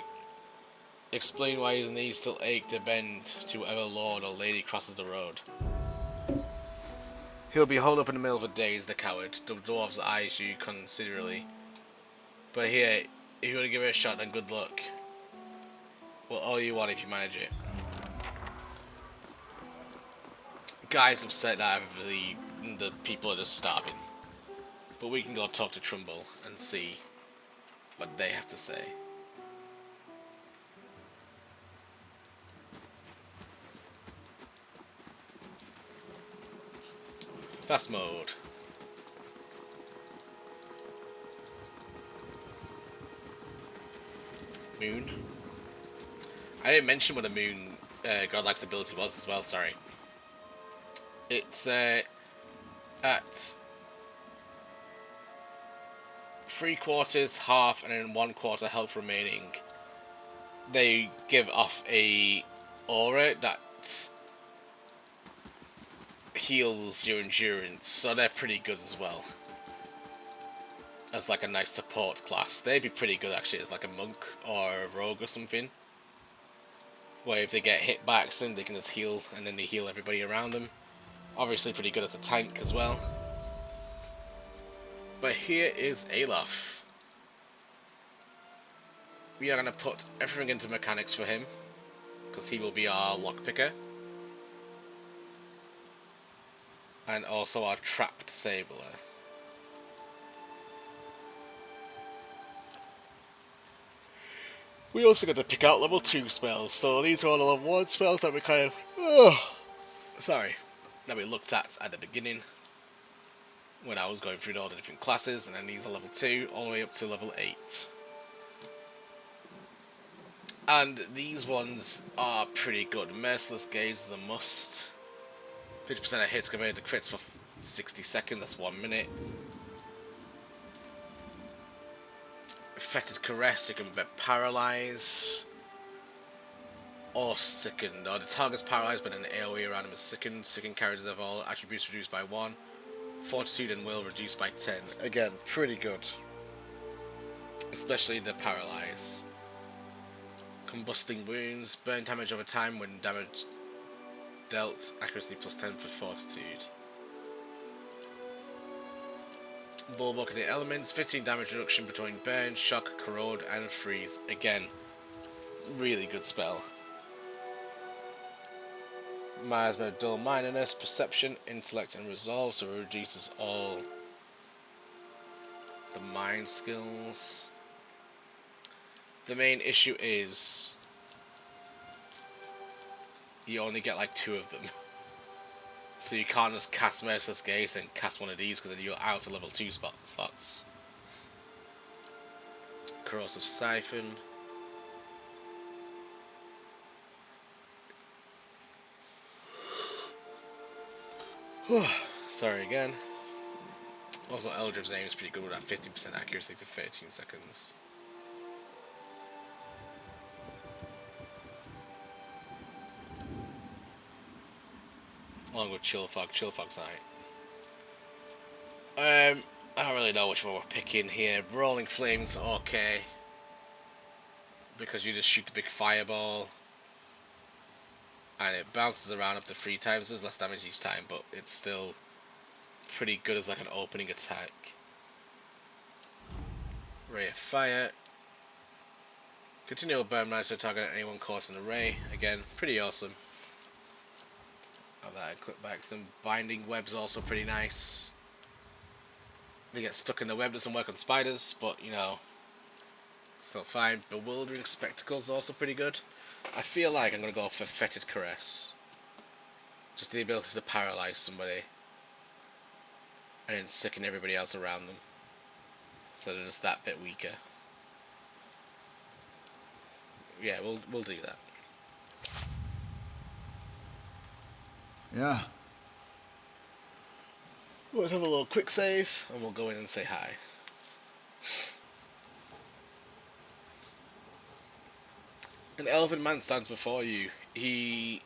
Explain why his knees still ache to bend to whoever lord or lady crosses the road. He'll be holed up in the middle of the days, the coward. The dwarves eyes you considerably. But here, if you want to give it a shot, then good luck. Well, all you want if you manage it. Guy's upset that the people are just starving. But we can go talk to Trumbull and see what they have to say. Fast mode. Moon. I didn't mention what a moon godlike's ability was as well, sorry. It's at 3/4, half, and then 1/4 health remaining. They give off a aura that heals your endurance, so they're pretty good as well. As like a nice support class. They'd be pretty good actually as like a monk or a rogue or something. Where if they get hit by accident, they can just heal, and then they heal everybody around them. Obviously pretty good as a tank as well. But here is Alof. We are going to put everything into mechanics for him, because he will be our lockpicker. And also our trap disabler. We also got to pick out level 2 spells, so these are all the level 1 spells that we kind of... that we looked at the beginning. When I was going through all the different classes, and then these are level 2, all the way up to level 8. And these ones are pretty good. Merciless Gaze is a must. 50% of hits compared to crits for 60 seconds, that's 1 minute. Fetid Caress, you can bet Paralyze. Or Sickened. Or the target's paralyzed, but an AoE around him is Sickened. Sickened carries have all attributes reduced by 1. Fortitude and Will reduced by 10. Again, pretty good. Especially the Paralyze. Combusting Wounds. Burn damage over time when damage dealt. Accuracy plus 10 for Fortitude. Bulwark of the Elements. 15 damage reduction between Burn, Shock, Corrode and Freeze. Again, really good spell. Miasma of Dull Mindedness, Perception, Intellect and Resolve, so it reduces all the mind skills. The main issue is you only get like 2 of them. So you can't just cast Merciless Gaze and cast one of these, because then you're out of level 2 slots. Corrosive Siphon. Sorry again. Also, Eldritch's Aim is pretty good with that 15% accuracy for 13 seconds. Along with Chill Fog. Chill Fog's alright. I don't really know which one we're picking here. Rolling Flames, okay. Because you just shoot the big fireball. And it bounces around up to 3 times. There's less damage each time, but it's still pretty good as like an opening attack. Ray of Fire. Continual burn damage to target anyone caught in the ray. Again, pretty awesome. Have that equipped back. Some Binding Web's also pretty nice. They get stuck in the web, doesn't work on spiders, but you know, still fine. Bewildering Spectacle's also pretty good. I feel like I'm going to go for Fetid Caress. Just the ability to paralyze somebody. And then sicken everybody else around them. So they're just that bit weaker. Yeah, we'll do that. Yeah. Let's have a little quick save, and we'll go in and say hi. An elven man stands before you. His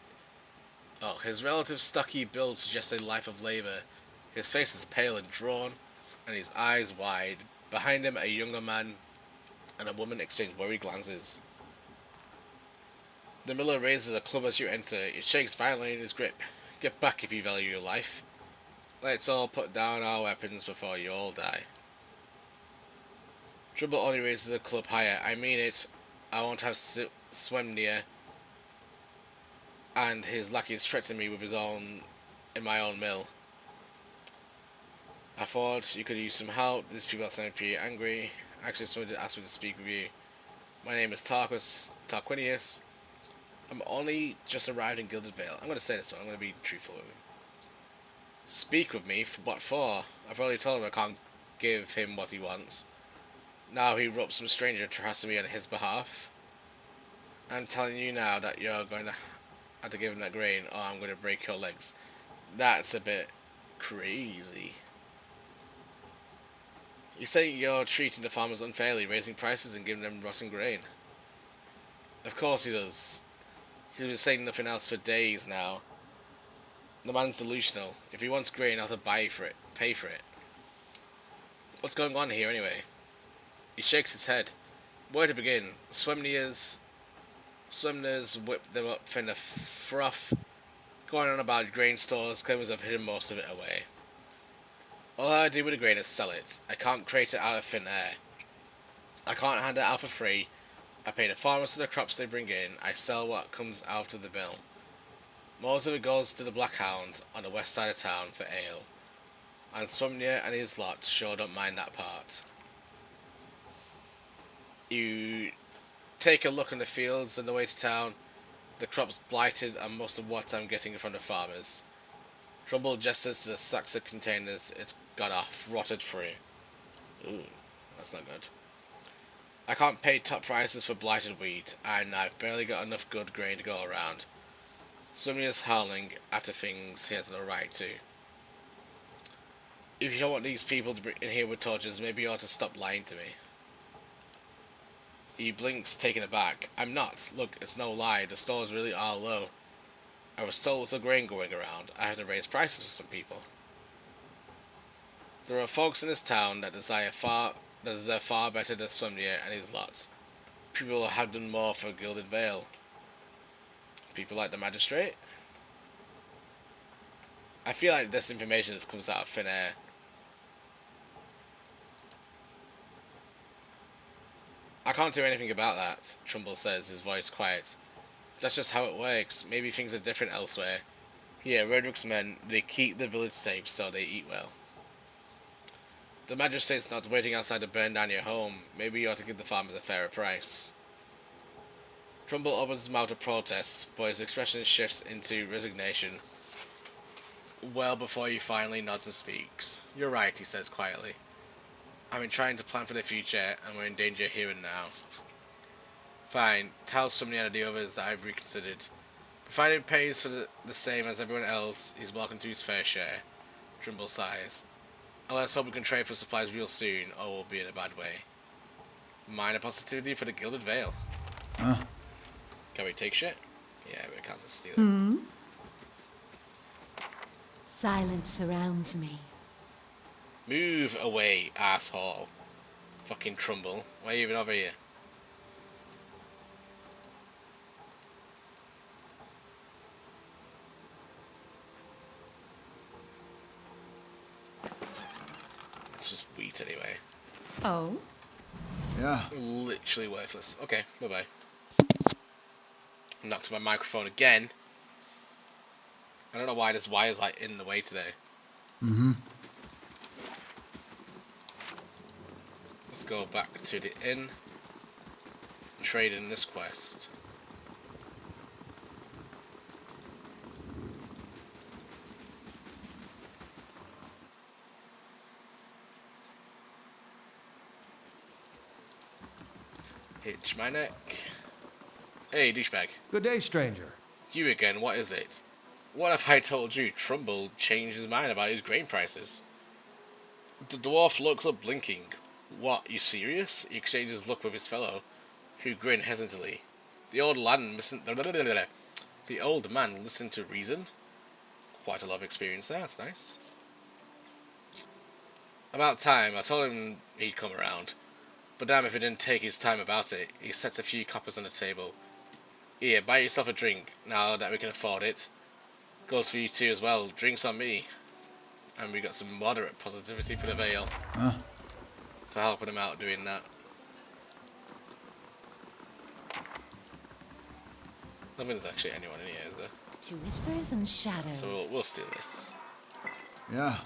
relative stocky build suggests a life of labour. His face is pale and drawn, and his eyes wide. Behind him, a younger man and a woman exchange worried glances. The miller raises a club as you enter. It shakes violently in his grip. Get back if you value your life. Let's all put down our weapons before you all die. Trouble only raises the club higher. I mean it. I won't have Swemnir and his lackeys threaten me with his own in my own mill. I thought you could use some help. These people are sounding pretty angry. Actually, someone asked me to speak with you. My name is Tarquinius. I'm only just arrived in Gilded Vale. I'm going to say this one. I'm going to be truthful with him. Speak with me? What for? I've already told him I can't give him what he wants. Now he ropes some stranger to harass me on his behalf. I'm telling you now that you're going to have to give him that grain or I'm going to break your legs. That's a bit crazy. You say you're treating the farmers unfairly, raising prices and giving them rotten grain. Of course he does. He's been saying nothing else for days now. The man's delusional. If he wants grain, I'll have to pay for it. What's going on here anyway? He shakes his head. Where to begin? Swemners whip them up in a froth, going on about grain stores, claiming I've hidden most of it away. All I do with the grain is sell it. I can't create it out of thin air. I can't hand it out for free. I pay the farmers for the crops they bring in. I sell what comes out of the mill. Most of it goes to the Black Hound on the west side of town for ale. And Swemnir and his lot sure don't mind that part. You take a look in the fields on the way to town. The crop's blighted and most of what I'm getting from the farmers. Trumbull gestures to the sacks of containers it's got off, rotted through. Ooh, that's not good. I can't pay top prices for blighted wheat, and I've barely got enough good grain to go around. Swimmy is howling at the things he has no right to. If you don't want these people to be in here with torches, maybe you ought to stop lying to me. He blinks, taken aback. I'm not. Look, it's no lie. The stores really are low. I was so little grain going around, I had to raise prices for some people. There are folks in this town that deserve far better than Swemnir and his lot. People have done more for Gilded Vale. People like the magistrate. I feel like this information just comes out of thin air. I can't do anything about that, Trumbull says, his voice quiet. That's just how it works. Maybe things are different elsewhere. Here, Redrick's men, they keep the village safe so they eat well. The magistrate's not waiting outside to burn down your home. Maybe you ought to give the farmers a fairer price. Trumbull opens his mouth to protest, but his expression shifts into resignation. Well before he finally nods and speaks. You're right, he says quietly. I've been trying to plan for the future, and we're in danger here and now. Fine, tell somebody of the others that I've reconsidered. Provided he pays for the same as everyone else, he's welcome to his fair share. Trumbull sighs. And let's hope we can trade for supplies real soon, or we'll be in a bad way. Minor positivity for the Gilded Vale. Huh? Can we take shit? Yeah, we can't just steal it. Silence surrounds me. Move away, asshole. Fucking Trumbull. Why are you even over here? It's just wheat anyway. Oh? Yeah. Literally worthless. Okay, bye-bye. Knocked my microphone again. I don't know why this wire's like in the way today. Mm-hmm. Let's go back to the inn. Trade in this quest. Hitch my neck. Hey, douchebag. Good day, stranger. You again, what is it? What have I told you? Trumbull changed his mind about his grain prices. The dwarf looks up blinking. What, you serious? He exchanges look with his fellow, who grinned hesitantly. The old man listened to reason. Quite a lot of experience there, that's nice. About time, I told him he'd come around. But damn if he didn't take his time about it. He sets a few coppers on the table. Here, buy yourself a drink, now that we can afford it. Goes for you too as well, drinks on me. And we got some moderate positivity for the Vale. For helping him out doing that. I don't think there's actually anyone in here, is there? To whispers and shadows. So we'll steal this. Yeah.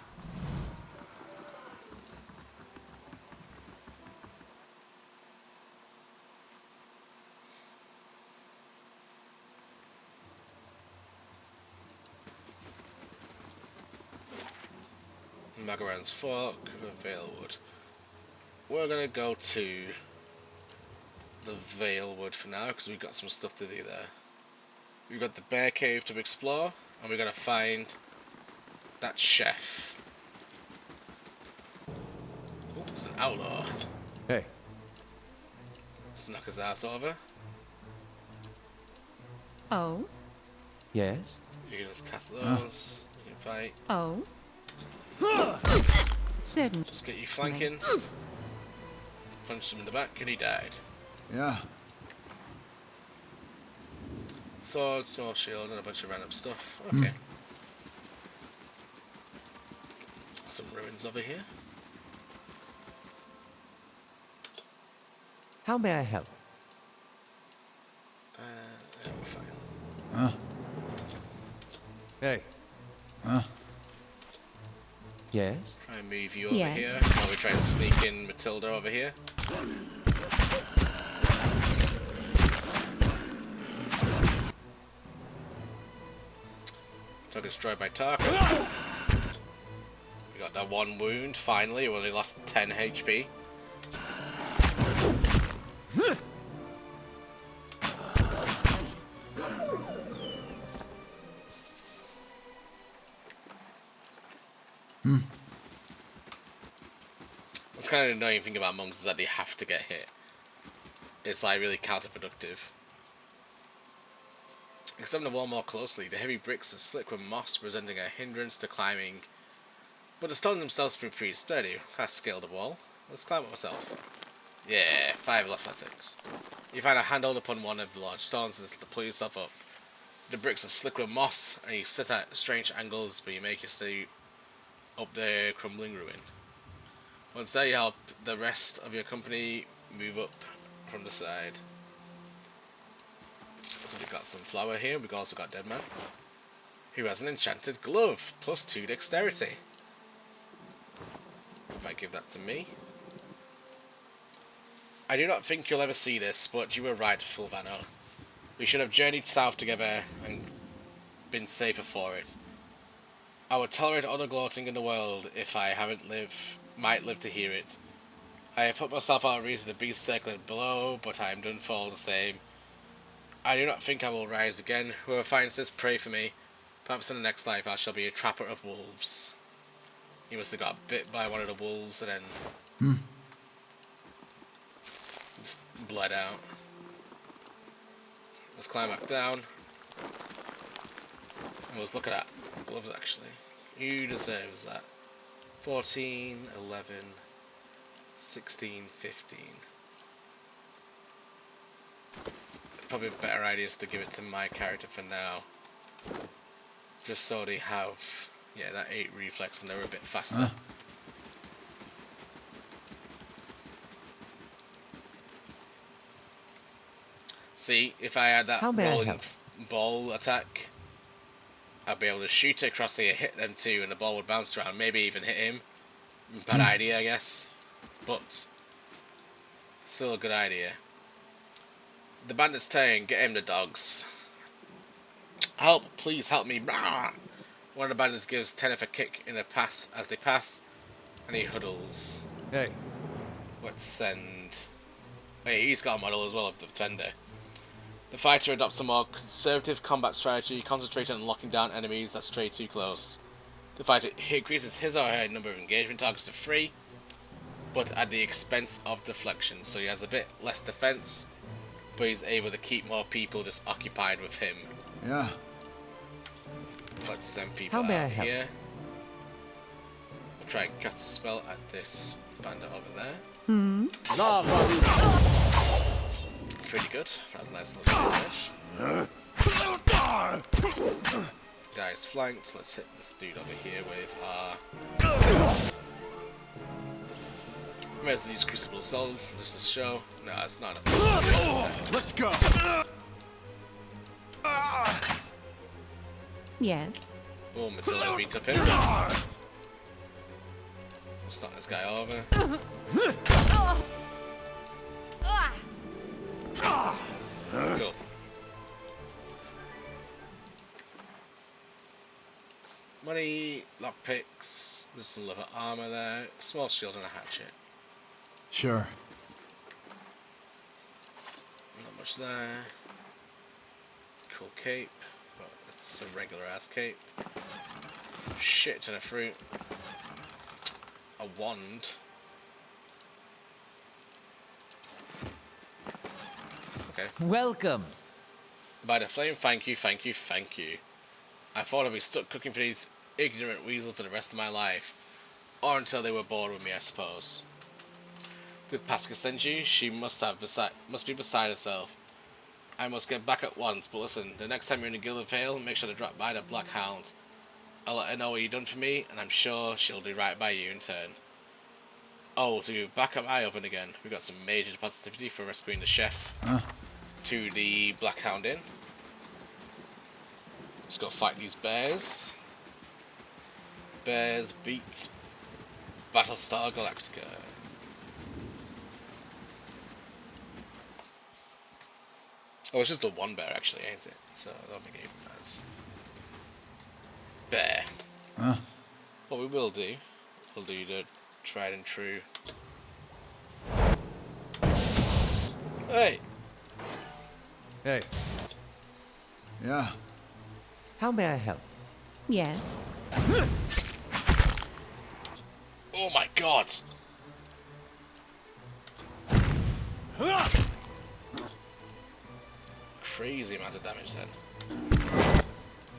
Magaran's Fork, Valewood. We're gonna go to the Valewood for now because we've got some stuff to do there. We've got the bear cave to explore, and we're gonna find that chef. Oh, it's an outlaw. Hey, Let's knock his ass over. Oh? yes? You can just cast those. You can fight. Oh? Certain. Just get you flanking. Punched him in the back, and he died. Yeah. Sword, small shield, and a bunch of random stuff. Okay. Some ruins over here. How may I help? Yeah, we're fine. Hey. Yes? Try and move you over Yes. here while we try and sneak in Matilda over here. Took destroyed by Tarka. We got that one wound finally. We only lost 10 HP. That's kind of the annoying thing about monks is that they have to get hit. It's like really counterproductive. Examine the wall more closely. The heavy bricks are slick with moss, presenting a hindrance to climbing. But the stones themselves prove pretty sturdy. I scaled the wall. Let's climb it myself. Yeah, 5 athletics. You find a handhold upon one of the large stones and to pull yourself up. The bricks are slick with moss, and you sit at strange angles, but you make your stay up the crumbling ruin. Once there, you help the rest of your company move up from the side. So we've got some flour here. We've also got Deadman, who has an enchanted glove, plus 2 dexterity. Might give that to me. I do not think you'll ever see this, but you were right, Fulvano. We should have journeyed south together and been safer for it. I would tolerate all the gloating in the world if I might live to hear it. I have put myself out of reach of the beast circling below, but I am done for all the same. I do not think I will rise again. Whoever finds this, pray for me. Perhaps in the next life I shall be a trapper of wolves. He must have got bit by one of the wolves and then just bled out. Let's climb back down. And let's look at that gloves actually. Who deserves that? 14, 11, 16, 15. Probably a better idea is to give it to my character for now. Just so they have, yeah, that 8 reflex and they're a bit faster. See, if I had that rolling ball attack, I'd be able to shoot it across here, hit them too, and the ball would bounce around, maybe even hit him. Bad idea, I guess. But still a good idea. The bandit's turn, get him the dogs. Help, please help me. Rah! One of the bandits gives Teneth a kick in the pass as they pass, and he huddles. Hey. Let's send. Hey, he's got a model as well of the tender. The fighter adopts a more conservative combat strategy, concentrating on locking down enemies that stray too close. The fighter increases his or her number of engagement targets to 3, but at the expense of deflection, so he has a bit less defense, but he's able to keep more people just occupied with him. Yeah. Let's send people How may I out help? here. We'll try and cast a spell at this bandit over there. Pretty good. That was a nice little finish. Guy's flanked. Let's hit this dude over here with our... Where's use Crucible Soul? Just to show. No, it's not a... Let's go. Yes. Oh, Matilda beat up him. Let's knock this guy over. Cool. Money, lockpicks, there's some leather armor there, small shield and a hatchet. Sure. Not much there. Cool cape, but it's a regular ass cape. Shit ton of fruit. A wand. Okay. Welcome. By the flame, thank you, thank you, thank you. I thought I'd be stuck cooking for these ignorant weasels for the rest of my life. Or until they were bored with me, I suppose. Did Pasca send you? She must be beside herself. I must get back at once, but listen, the next time you're in the Gilded Vale, make sure to drop by the Black Hound. I'll let her know what you've done for me, and I'm sure she'll do right by you in turn. Oh, to back up my oven again, we got some major positivity for rescuing the chef to the Black Hound Inn. Let's go fight these bears. Bears beat Battlestar Galactica. Oh, it's just the one bear actually, ain't it? So I don't think it even matters. Bear. What we will do, we'll do the tried and true. Hey! Hey, Yeah. how may I help? Yes. Oh my god! Crazy amount of damage then.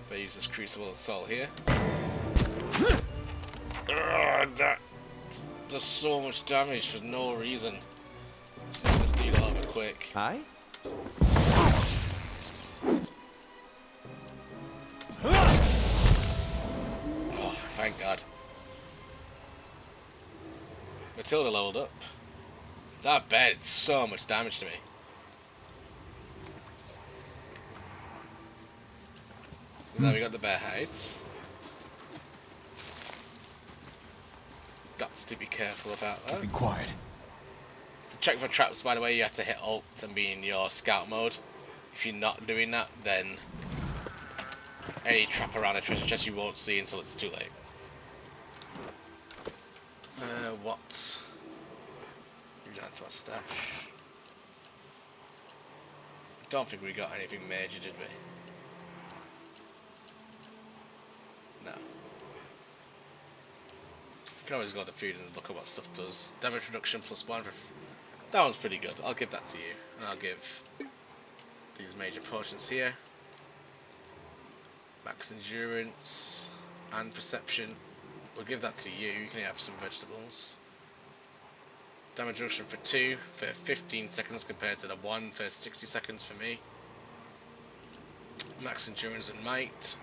But use this Crucible Assault here. That does so much damage for no reason. Let's knock this dude over quick. Hi? Oh, thank God. Matilda leveled up. That bear did so much damage to me. Now we got the bear hides. Got to be careful about that. Be quiet. To check for traps, by the way, you have to hit Alt and be in your scout mode. If you're not doing that, then any trap around a treasure chest you won't see until it's too late. What? Move down to our stash. Don't think we got anything major, did we? No. You can always go to food and look at what stuff does. Damage reduction +1 for... That one's pretty good. I'll give that to you. And I'll give these major potions here. Max endurance and perception. We'll give that to you. You can have some vegetables. Damage reduction for 2 for 15 seconds compared to the 1 for 60 seconds for me. Max endurance and might.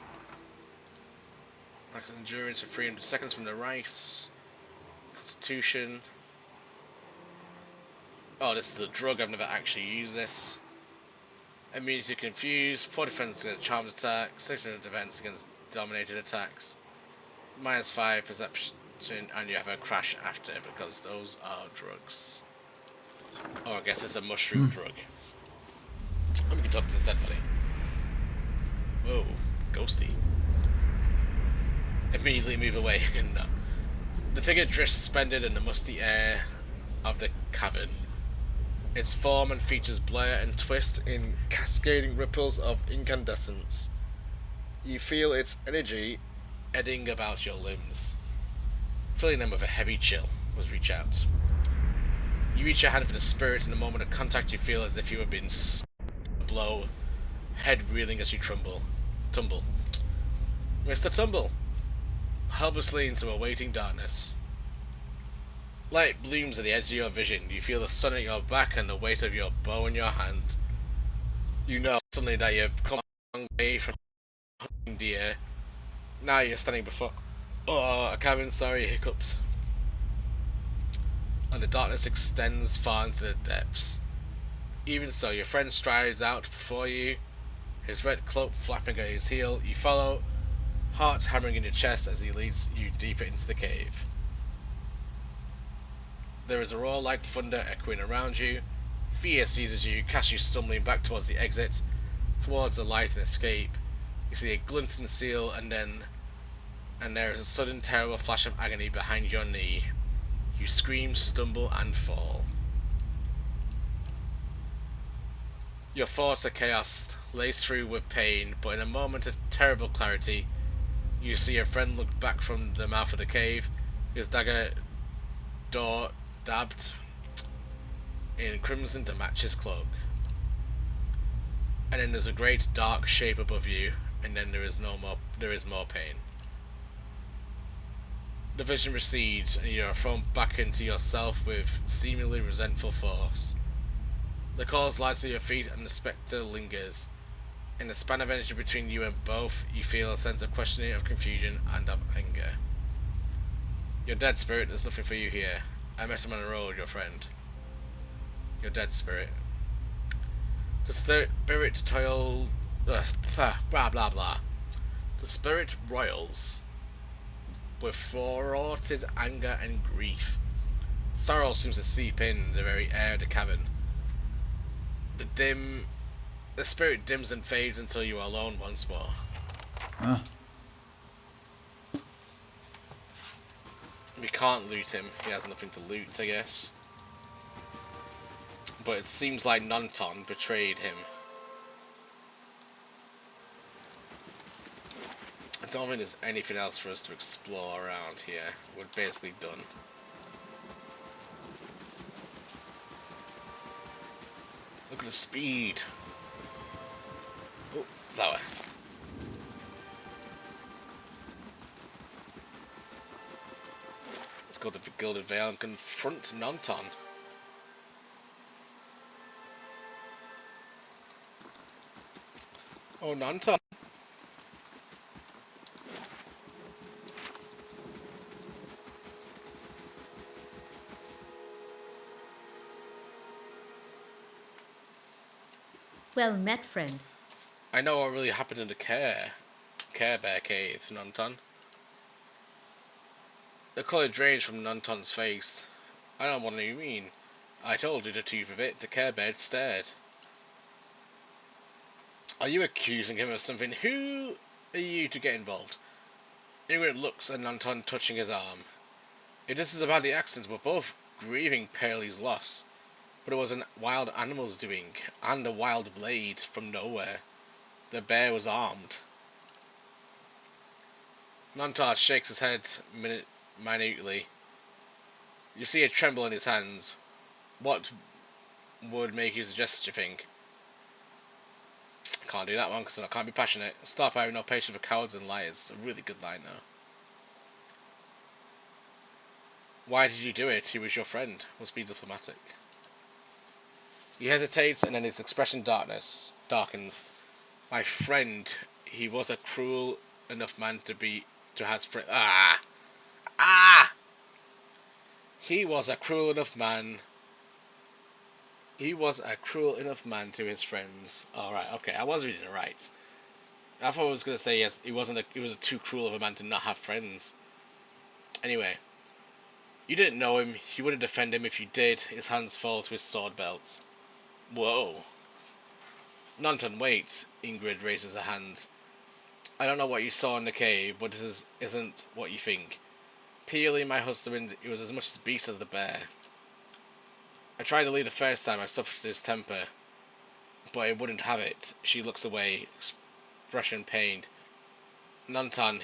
Max endurance for 300 seconds from the rice. Constitution. Oh, this is a drug. I've never actually used this. Immunity to confuse. 4 defense against charmed attacks. 600 defense against dominated attacks. -5 perception, and you have a crash after because those are drugs. Oh, I guess it's a mushroom drug. And we can talk to the dead body. Whoa, ghosty. Immediately move away. No. The figure drifts suspended in the musty air of the cavern. Its form and features blur and twist in cascading ripples of incandescence. You feel its energy eddying about your limbs. Filling them with a heavy chill was reach out. You reach your hand for the spirit, and the moment of contact you feel as if you have been a blow, head reeling as you tumble. Mr. Tumble, helplessly into a waiting darkness. Light blooms at the edge of your vision. You feel the sun at your back and the weight of your bow in your hand. You know suddenly that you've come a long way from hunting deer. Now you're standing before a cabin, sorry, hiccups. And the darkness extends far into the depths. Even so, your friend strides out before you, his red cloak flapping at his heel. You follow, heart hammering in your chest as he leads you deeper into the cave. There is a roar like thunder echoing around you. Fear seizes you, casts you stumbling back towards the exit, towards the light and escape. You see a glinting seal, and there is a sudden terrible flash of agony behind your knee. You scream, stumble, and fall. Your thoughts are chaos, laced through with pain, but in a moment of terrible clarity, you see your friend look back from the mouth of the cave, his dagger door dabbed in crimson to match his cloak. And then there's a great dark shape above you, and then there is more pain. The vision recedes, and you are thrown back into yourself with seemingly resentful force. The cause lies at your feet, and the spectre lingers. In the span of energy between you and both, you feel a sense of questioning, of confusion, and of anger. Your dead spirit, there's nothing for you here. I met him on the road, your friend. Your dead spirit. The spirit toiled... blah blah blah. The spirit roils with thwarted anger and grief. Sorrow seems to seep in the very air of the cavern. The spirit dims and fades until you are alone once more. Huh? We can't loot him. He has nothing to loot, I guess. But it seems like Nonton betrayed him. I don't think there's anything else for us to explore around here. We're basically done. Look at the speed. Oh, that way. Let's go to the Gilded Vale and confront Nonton. Oh, Nonton. Well met, friend. I know what really happened in the Care Bear Cave, Nonton. The colour drains from Nonton's face. I don't know what you mean. I told you the truth of it. The Care Bear stared. Are you accusing him of something? Who are you to get involved? Ingrid looks at Nonton touching his arm. If this is about the accident, we're both grieving Pearlie's loss. But it was a wild animal's doing, and a wild blade from nowhere. The bear was armed. Nonton shakes his head minutely. You see a tremble in his hands. What would make you suggest such a thing? Can't do that one because I can't be passionate. Stop, I have no patience for cowards and liars. It's a really good line now. Why did you do it? He was your friend. Must be diplomatic. He hesitates, and then his expression darkens. My friend, he was a cruel enough man to have friends. He was a cruel enough man. He was a cruel enough man to his friends. Alright, okay, I was reading it right. I thought I was going to say, yes, he was too cruel of a man to not have friends. Anyway. You didn't know him. You wouldn't defend him if you did. His hands fall to his sword belt. Whoa. Nonton, wait. Ingrid raises her hand. I don't know what you saw in the cave, but this isn't what you think. Pearlie, my husband, he was as much a beast as the bear. I tried to leave the first time I suffered his temper, but it wouldn't have it. She looks away, expression pained. Nonton,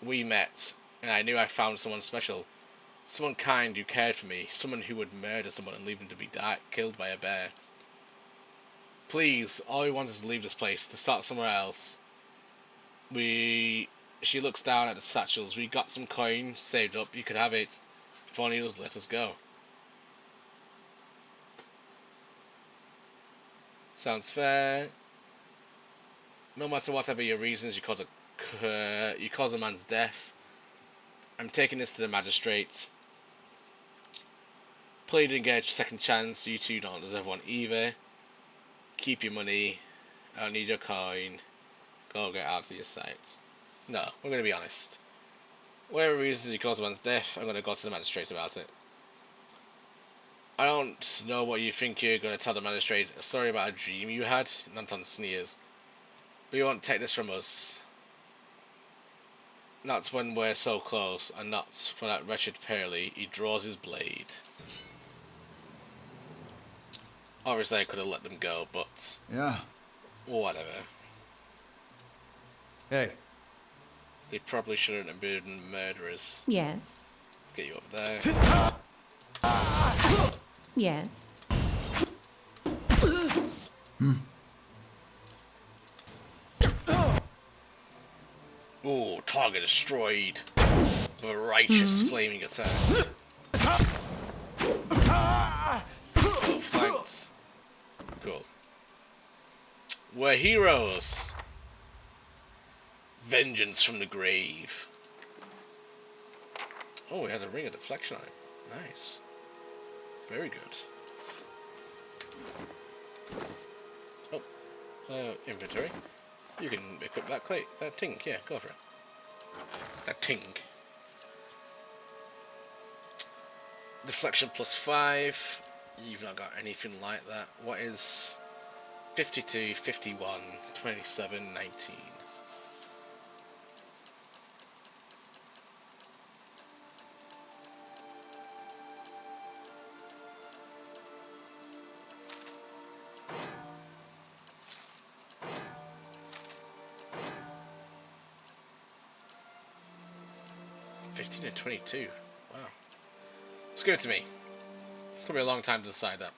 we met, and I knew I found someone special. Someone kind who cared for me. Someone who would murder someone and leave them to be killed by a bear. Please, all we want is to leave this place, to start somewhere else. She looks down at the satchels. We got some coin saved up. You could have it. If only you'd let us go. Sounds fair. No matter whatever your reasons, you cause a man's death. I'm taking this to the magistrate. Play didn't get a second chance. You two don't deserve one either. Keep your money. I don't need your coin. Go get out of your sight. No, we're going to be honest. Whatever reasons you cause a man's death, I'm going to go to the magistrate about it. I don't know what you think you're going to tell the magistrate. A story about a dream you had, not on sneers. But you won't take this from us. Not when we're so close, and not for that wretched Pearly. He draws his blade. Obviously I could have let them go, but... Yeah. whatever. Hey. They probably shouldn't have been murderers. Yes. Let's get you over there. Yes. Ooh, target destroyed. With a righteous flaming attack. Still flanked. Cool. We're heroes. Vengeance from the grave. Oh, he has a ring of deflection on him. Nice. Very good. Oh, inventory. You can equip that that ting. Yeah, go for it. That ting. Deflection +5. You've not got anything like that. What is 52, 51, 27, 19? And 22. Wow. Let's give it to me. It's gonna be a long time to decide that.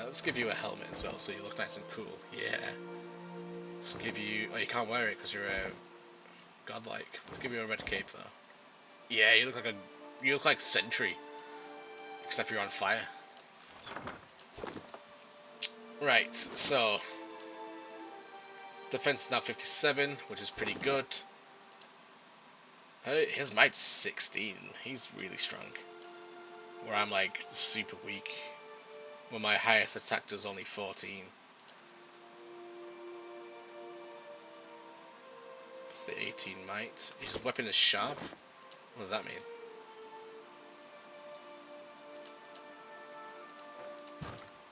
Let's give you a helmet as well, so you look nice and cool. Yeah. Let's give you. Oh, you can't wear it because you're godlike. Let's give you a red cape though. Yeah, you look like You look like Sentry, except you're on fire. Right. So defense is now 57, which is pretty good. His might's 16. He's really strong. Where I'm like super weak. Well, my highest attack does only 14. It's the 18 might. His weapon is sharp. What does that mean?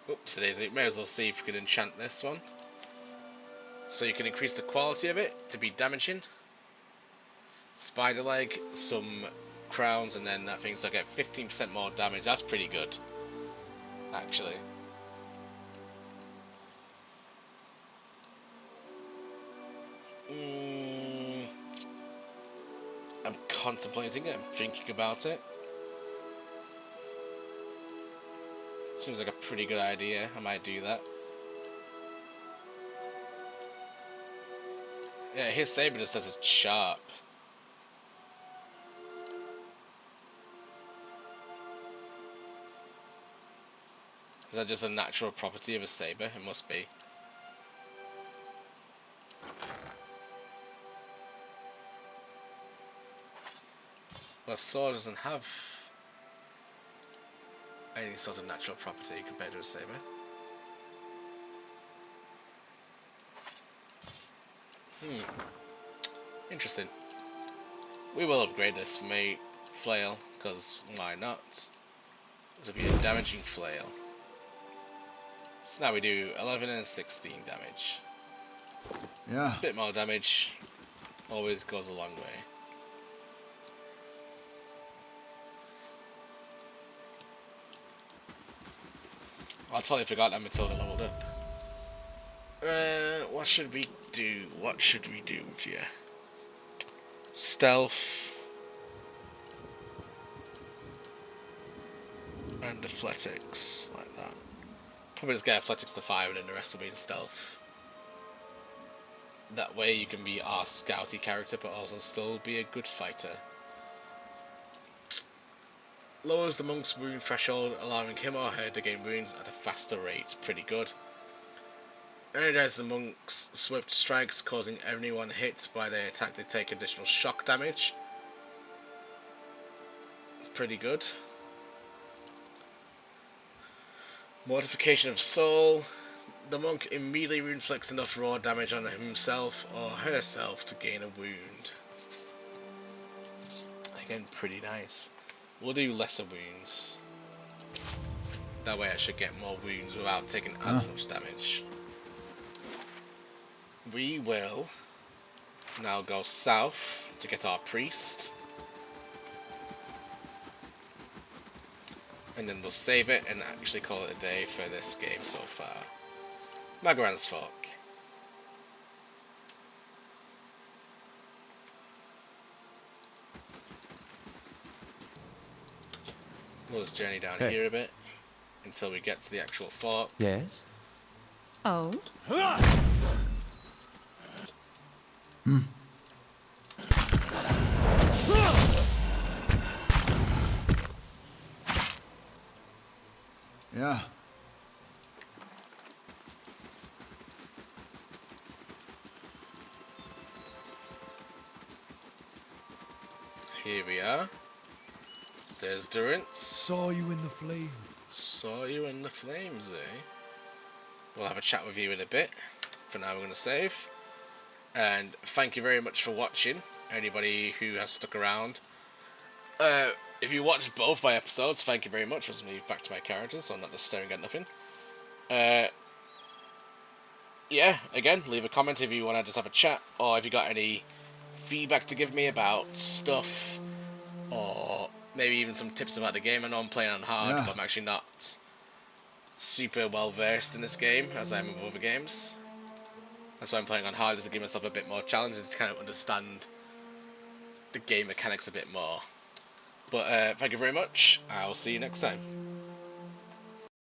Oops, it is. You may as well see if you can enchant this one. So you can increase the quality of it to be damaging. Spider leg, some crowns, and then that thing, so I get 15% more damage. That's pretty good, actually. I'm contemplating it, I'm thinking about it. Seems like a pretty good idea. I might do that. Yeah, his saber just says it's sharp. Is that just a natural property of a saber? It must be. Well, a sword doesn't have any sort of natural property compared to a saber. Interesting. We will upgrade this flail, because why not? It'll be a damaging flail. So now we do 11 and 16 damage. Yeah. A bit more damage always goes a long way. I totally forgot that Matilda leveled up. What should we do? What should we do with you? Stealth. and athletics, like that. Probably just get athletics to 5 and then the rest will be in stealth. That way you can be our scouty character but also still be a good fighter. Lowers the monk's wound threshold, allowing him or her to gain wounds at a faster rate. Pretty good. Energize the monk's swift strikes, causing anyone hit by their attack to take additional shock damage. Pretty good. Mortification of soul. The monk immediately inflicts enough raw damage on himself or herself to gain a wound. Again, pretty nice. We'll do lesser wounds. That way I should get more wounds without taking as much damage. We will now go south to get our priest. And then we'll save it and actually call it a day for this game so far. Magaran's Fork. We'll just journey down here a bit until we get to the actual fort. Yes? Oh? Yeah. Here we are. There's Durance. Saw you in the flame. Saw you in the flames, eh? We'll have a chat with you in a bit. For now, we're going to save. And thank you very much for watching. Anybody who has stuck around. If you watched both my episodes, thank you very much. Let's move back to my characters, so I'm not just staring at nothing. Yeah, again, leave a comment if you want to just have a chat, or if you got any feedback to give me about stuff, or maybe even some tips about the game. I know I'm playing on hard, but I'm actually not super well versed in this game as I am in other games. That's why I'm playing on hard, just to give myself a bit more challenge and to kind of understand the game mechanics a bit more. But thank you very much. I will see you next time.